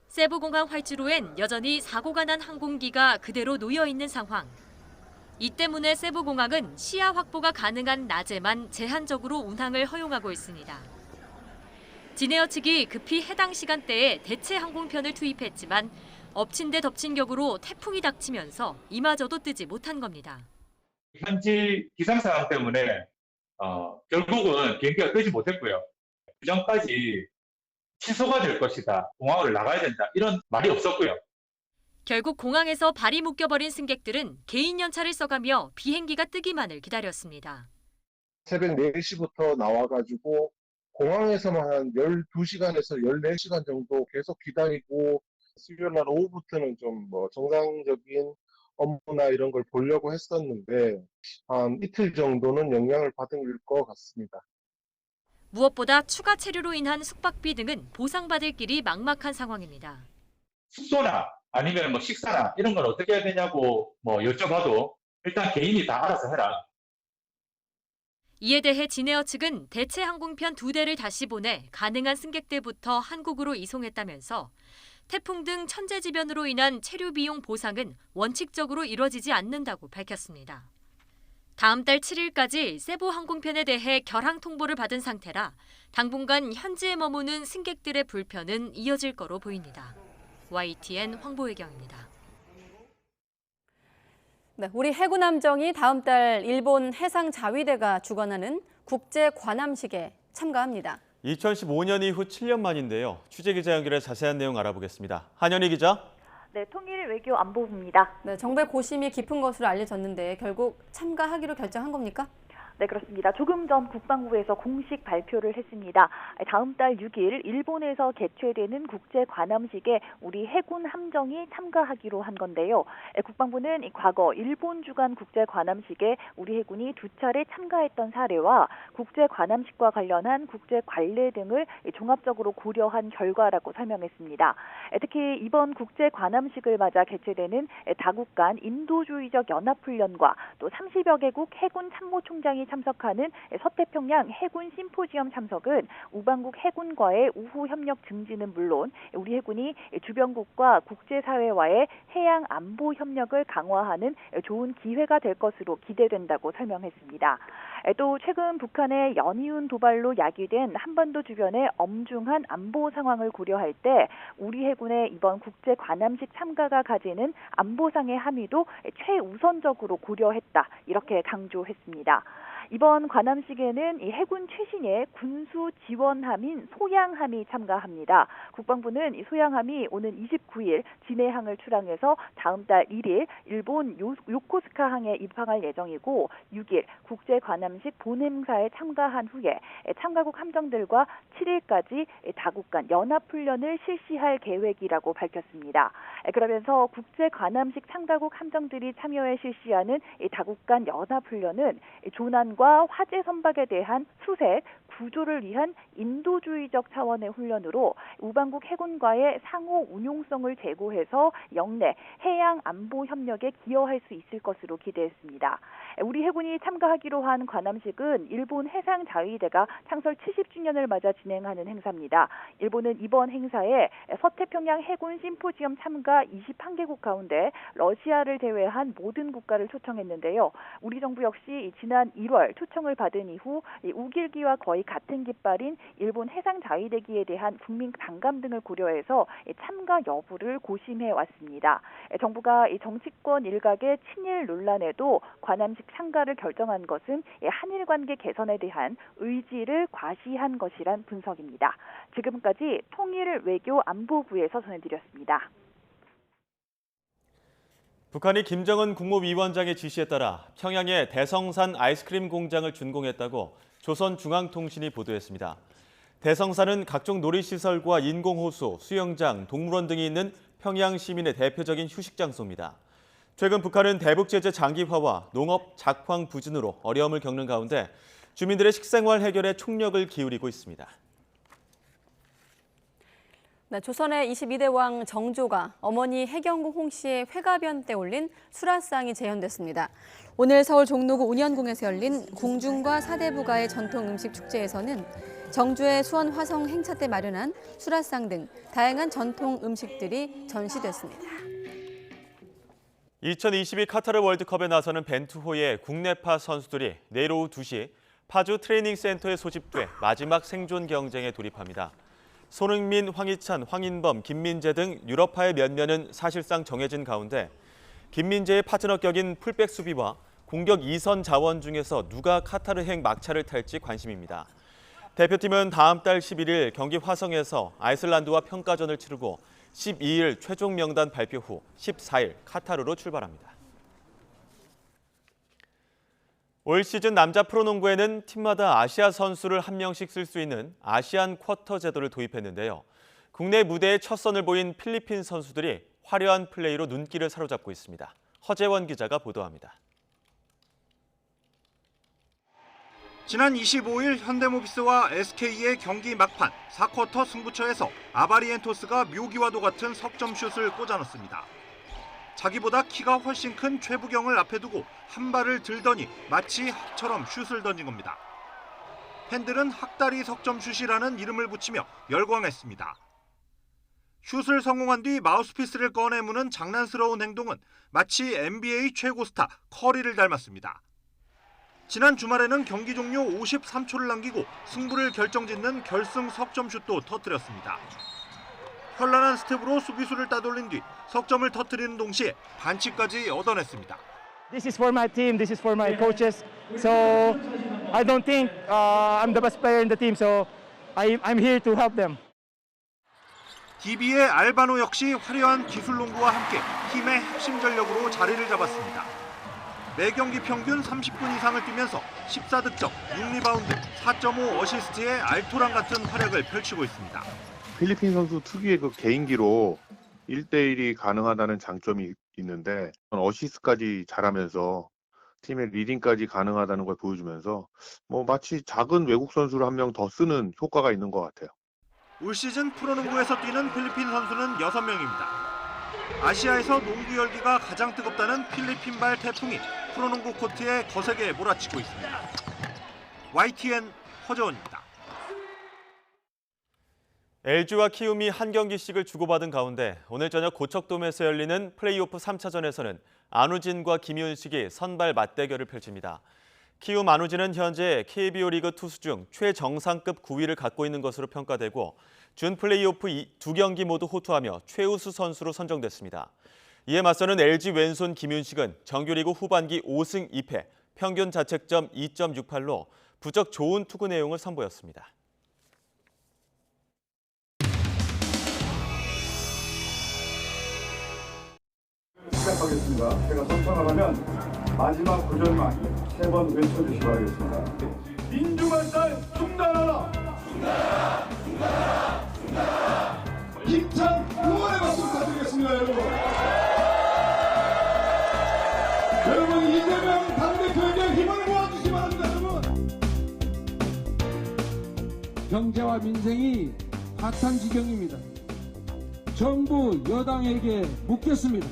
세부공항 활주로엔 여전히 사고가 난 항공기가 그대로 놓여 있는 상황. 이 때문에 세부공항은 시야 확보가 가능한 낮에만 제한적으로 운항을 허용하고 있습니다. 진에어 측이 급히 해당 시간대에 대체 항공편을 투입했지만 엎친 데 덮친 격으로 태풍이 닥치면서 이마저도 뜨지 못한 겁니다. 현지 기상 상황 때문에 결국은 비행기가 뜨지 못했고요. 그전까지 취소가 될 것이다, 공항을 나가야 된다 이런 말이 없었고요. 결국 공항에서 발이 묶여버린 승객들은 개인 연차를 써가며 비행기가 뜨기만을 기다렸습니다. 새벽 4시부터 나와가지고 공항에서만 한 12시간에서 14시간 정도 계속 기다리고 수요일 날 오후부터는 좀 정상적인 업무나 이런 걸 보려고 했었는데 한 이틀 정도는 영향을 받을 것 같습니다. 무엇보다 추가 체류로 인한 숙박비 등은 보상받을 길이 막막한 상황입니다. 숙소나 아니면 식사나 이런 걸 어떻게 해야 되냐고 여쭤봐도 일단 개인이 다 알아서 해라. 이에 대해 진에어 측은 대체 항공편 2대를 다시 보내 가능한 승객들부터 한국으로 이송했다면서 태풍 등 천재지변으로 인한 체류 비용 보상은 원칙적으로 이뤄지지 않는다고 밝혔습니다. 다음 달 7일까지 세부 항공편에 대해 결항 통보를 받은 상태라 당분간 현지에 머무는 승객들의 불편은 이어질 거로 보입니다. YTN 황보혜경입니다. 네, 우리 해군 함정이 다음 달 일본 해상자위대가 주관하는 국제 관함식에 참가합니다. 2015년 이후 7년 만인데요. 취재기자 연결해 자세한 내용 알아보겠습니다. 한현희 기자. 네, 통일외교안보부입니다. 네, 정부의 고심이 깊은 것으로 알려졌는데 결국 참가하기로 결정한 겁니까? 네, 그렇습니다. 조금 전 국방부에서 공식 발표를 했습니다. 다음 달 6일 일본에서 개최되는 국제 관함식에 우리 해군 함정이 참가하기로 한 건데요. 국방부는 과거 일본 주관 국제 관함식에 우리 해군이 2차례 참가했던 사례와 국제 관함식과 관련한 국제 관례 등을 종합적으로 고려한 결과라고 설명했습니다. 특히 이번 국제 관함식을 맞아 개최되는 다국 간 인도주의적 연합훈련과 또 30여 개국 해군 참모총장이 참석하는 서태평양 해군 심포지엄 참석은 우방국 해군과의 우호 협력 증진은 물론 우리 해군이 주변국과 국제사회와의 해양 안보 협력을 강화하는 좋은 기회가 될 것으로 기대된다고 설명했습니다. 또 최근 북한의 연이은 도발로 야기된 한반도 주변의 엄중한 안보 상황을 고려할 때 우리 해군의 이번 국제 관함식 참가가 가지는 안보상의 함의도 최우선적으로 고려했다, 이렇게 강조했습니다. 이번 관함식에는 이 해군 최신의 군수 지원함인 소양함이 참가합니다. 국방부는 이 소양함이 오는 29일 진해항을 출항해서 다음 달 1일 일본 요코스카항에 입항할 예정이고 6일 국제 관함식 본행사에 참가한 후에 참가국 함정들과 7일까지 다국 간 연합훈련을 실시할 계획이라고 밝혔습니다. 그러면서 국제 관함식 참가국 함정들이 참여해 실시하는 다국 간 연합훈련은 조난과 화재 선박에 대한 수색, 구조를 위한 인도주의적 차원의 훈련으로 우방국 해군과의 상호 운용성을 제고해서 영내 해양 안보 협력에 기여할 수 있을 것으로 기대했습니다. 우리 해군이 참가하기로 한 관함식은 일본 해상자위대가 창설 70주년을 맞아 진행하는 행사입니다. 일본은 이번 행사에 서태평양 해군 심포지엄 참가 21개국 가운데 러시아를 제외한 모든 국가를 초청했는데요. 우리 정부 역시 지난 1월 초청을 받은 이후 우길기와 거의 같은 깃발인 일본 해상자위대기에 대한 국민 반감 등을 고려해서 참가 여부를 고심해 왔습니다. 정부가 정치권 일각의 친일 논란에도 관함식 참가를 결정한 것은 한일 관계 개선에 대한 의지를 과시한 것이란 분석입니다. 지금까지 통일 외교 안보부에서 전해드렸습니다. 북한이 김정은 국무위원장의 지시에 따라 평양에 대성산 아이스크림 공장을 준공했다고 조선중앙통신이 보도했습니다. 대성산은 각종 놀이시설과 인공호수, 수영장, 동물원 등이 있는 평양 시민의 대표적인 휴식장소입니다. 최근 북한은 대북 제재 장기화와 농업 작황 부진으로 어려움을 겪는 가운데 주민들의 식생활 해결에 총력을 기울이고 있습니다. 네, 조선의 22대 왕 정조가 어머니 해경궁 홍씨의 회가변 때 올린 수라상이 재현됐습니다. 오늘 서울 종로구 운현궁에서 열린 궁중과 사대부가의 전통 음식 축제에서는 정조의 수원 화성 행차 때 마련한 수라상 등 다양한 전통 음식들이 전시됐습니다. 2022 카타르 월드컵에 나서는 벤투호의 국내파 선수들이 내일 오후 2시 파주 트레이닝 센터에 소집돼 마지막 생존 경쟁에 돌입합니다. 손흥민, 황희찬, 황인범, 김민재 등 유럽파의 면면은 사실상 정해진 가운데 김민재의 파트너 격인 풀백 수비와 공격 2선 자원 중에서 누가 카타르행 막차를 탈지 관심입니다. 대표팀은 다음 달 11일 경기 화성에서 아이슬란드와 평가전을 치르고 12일 최종 명단 발표 후 14일 카타르로 출발합니다. 올 시즌 남자 프로농구에는 팀마다 아시아 선수를 한 명씩 쓸 수 있는 아시안 쿼터 제도를 도입했는데요. 국내 무대에 첫 선을 보인 필리핀 선수들이 화려한 플레이로 눈길을 사로잡고 있습니다. 허재원 기자가 보도합니다. 지난 25일 현대모비스와 SK의 경기 막판 4쿼터 승부처에서 아바리엔토스가 묘기와도 같은 석점슛을 꽂아넣습니다. 자기보다 키가 훨씬 큰 최부경을 앞에 두고 한 발을 들더니 마치 학처럼 슛을 던진 겁니다. 팬들은 학다리 석점슛이라는 이름을 붙이며 열광했습니다. 슛을 성공한 뒤 마우스피스를 꺼내 무는 장난스러운 행동은 마치 NBA 최고 스타 커리를 닮았습니다. 지난 주말에는 경기 종료 53초를 남기고 승부를 결정짓는 결승 석점슛도 터뜨렸습니다. 현란한 스텝으로 수비수를 따돌린 뒤 석점을 터뜨리는 동시에 반칙까지 얻어냈습니다. This is for my team. This is for my coaches. So I don't think I'm the best player in the team. So I'm here to help them. DB의 알바노 역시 화려한 기술 농구와 함께 팀의 핵심 전력으로 자리를 잡았습니다. 매 경기 평균 30분 이상을 뛰면서 14득점, 6리바운드, 4.5 어시스트의 알토란 같은 활약을 펼치고 있습니다. 필리핀 선수 특유의 그 개인기로 1대1이 가능하다는 장점이 있는데 어시스트까지 잘하면서 팀의 리딩까지 가능하다는 걸 보여주면서 마치 작은 외국 선수를 한 명 더 쓰는 효과가 있는 것 같아요. 올 시즌 프로농구에서 뛰는 필리핀 선수는 6명입니다. 아시아에서 농구 열기가 가장 뜨겁다는 필리핀발 태풍이 프로농구 코트에 거세게 몰아치고 있습니다. YTN 허재원입니다. LG와 키움이 한 경기씩을 주고받은 가운데 오늘 저녁 고척돔에서 열리는 플레이오프 3차전에서는 안우진과 김윤식이 선발 맞대결을 펼칩니다. 키움 안우진은 현재 KBO 리그 투수 중 최정상급 9위를 갖고 있는 것으로 평가되고 준 플레이오프 2경기 모두 호투하며 최우수 선수로 선정됐습니다. 이에 맞서는 LG 왼손 김윤식은 정규리그 후반기 5승 2패, 평균 자책점 2.68로 부쩍 좋은 투구 내용을 선보였습니다. 시작하겠습니다. 제가 선창을 하면 마지막 구절만 3번 외쳐주시기 바라겠습니다. 민주발달 중단하라! 중단하라! 중단하라! 중단하라! 힘찬 응원의 박수 부탁드리겠습니다, 여러분. 여러분, 이재명 당대표에게 힘을 모아주시기 바랍니다, 여러분. 경제와 민생이 파탄지경입니다. 정부 여당에게 묻겠습니다.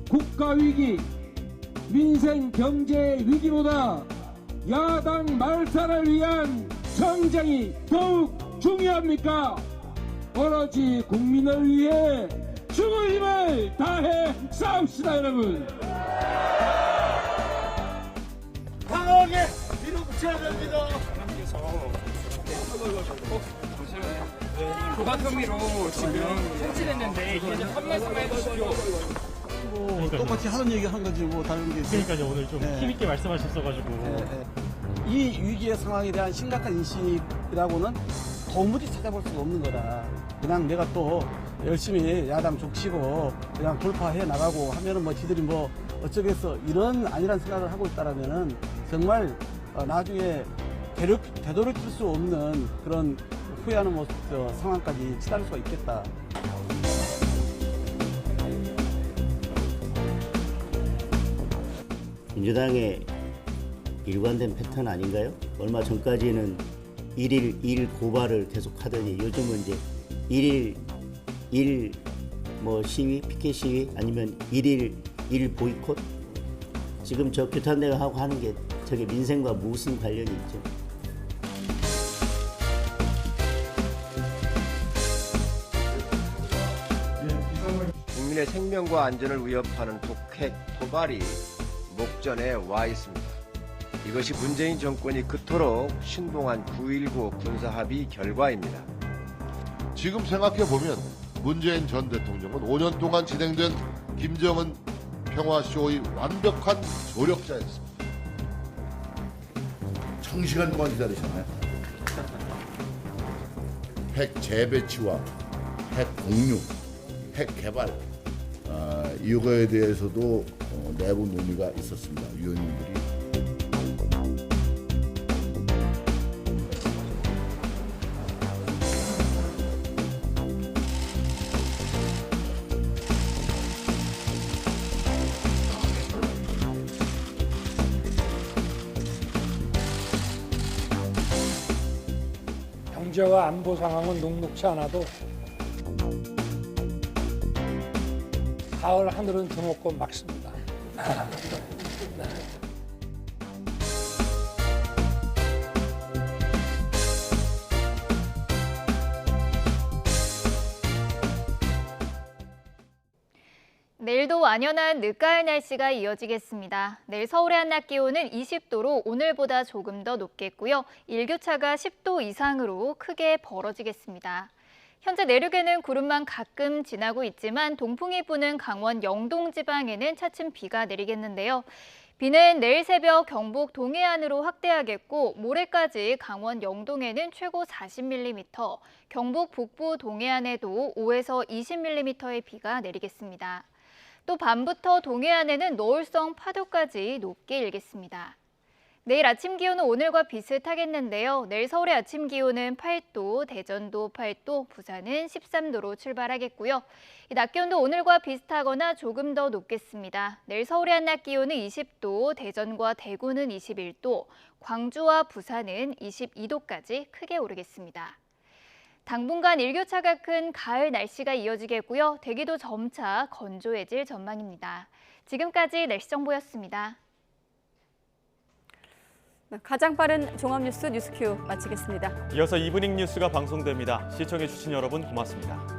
국가위기, 민생 경제 위기보다 야당 말살을 위한 정쟁이 더욱 중요합니까? 오로지 국민을 위해 죽을 힘을 다해 싸웁시다, 여러분. 강하게 밀어붙여야 됩니다. 도박 혐의로 지금 송치됐는데 이게 좀 한 말씀 해주십시오. 똑같이 하는 얘기 한 거지 뭐 다른 게. 그러니까요, 오늘 좀 힘있게 말씀하셨어가지고. 이 위기의 상황에 대한 심각한 인식이라고는 도무지 찾아볼 수가 없는 거다. 그냥 내가 또 열심히 야당 족치고 그냥 돌파해 나가고 하면은 뭐 지들이 뭐 어쩌겠어 이런 아니란 생각을 하고 있다라면은 정말 나중에 되돌이킬 수 없는 그런 후회하는 모습, 상황까지 치달을 수가 있겠다. 민주당의 일관된 패턴 아닌가요? 얼마 전까지는 일일 고발을 계속 하더니 요즘은 이제 일일 뭐 시위, 피켓 시위 아니면 일일 보이콧? 지금 저 규탄대가 하고 하는 게 저게 민생과 무슨 관련이 있죠? 국민의 생명과 안전을 위협하는 독핵 도발이 목전에 와 있습니다. 이것이 문재인 정권이 그토록 신봉한 9.19 군사합의 결과입니다. 지금 생각해보면 문재인 전 대통령은 5년 동안 진행된 김정은 평화쇼의 완벽한 조력자였습니다. 청시간 동안 기다리셨나요? 핵 재배치와 핵 공유, 핵 개발 이거에 대해서도 내부 논의가 있었습니다. 위원님들이. 경제와 안보 상황은 녹록치 않아도 가을 하늘은 드높고 맑습니다. 내일도 완연한 늦가을 날씨가 이어지겠습니다. 내일 서울의 한낮 기온은 20도로 오늘보다 조금 더 높겠고요. 일교차가 10도 이상으로 크게 벌어지겠습니다. 현재 내륙에는 구름만 가끔 지나고 있지만 동풍이 부는 강원 영동 지방에는 차츰 비가 내리겠는데요. 비는 내일 새벽 경북 동해안으로 확대하겠고 모레까지 강원 영동에는 최고 40mm, 경북 북부 동해안에도 5에서 20mm의 비가 내리겠습니다. 또 밤부터 동해안에는 노을성 파도까지 높게 일겠습니다. 내일 아침 기온은 오늘과 비슷하겠는데요. 내일 서울의 아침 기온은 8도, 대전도 8도, 부산은 13도로 출발하겠고요. 낮 기온도 오늘과 비슷하거나 조금 더 높겠습니다. 내일 서울의 한낮 기온은 20도, 대전과 대구는 21도, 광주와 부산은 22도까지 크게 오르겠습니다. 당분간 일교차가 큰 가을 날씨가 이어지겠고요. 대기도 점차 건조해질 전망입니다. 지금까지 날씨 정보였습니다. 가장 빠른 종합뉴스 뉴스큐 마치겠습니다. 이어서 이브닝 뉴스가 방송됩니다. 시청해주신 여러분 고맙습니다.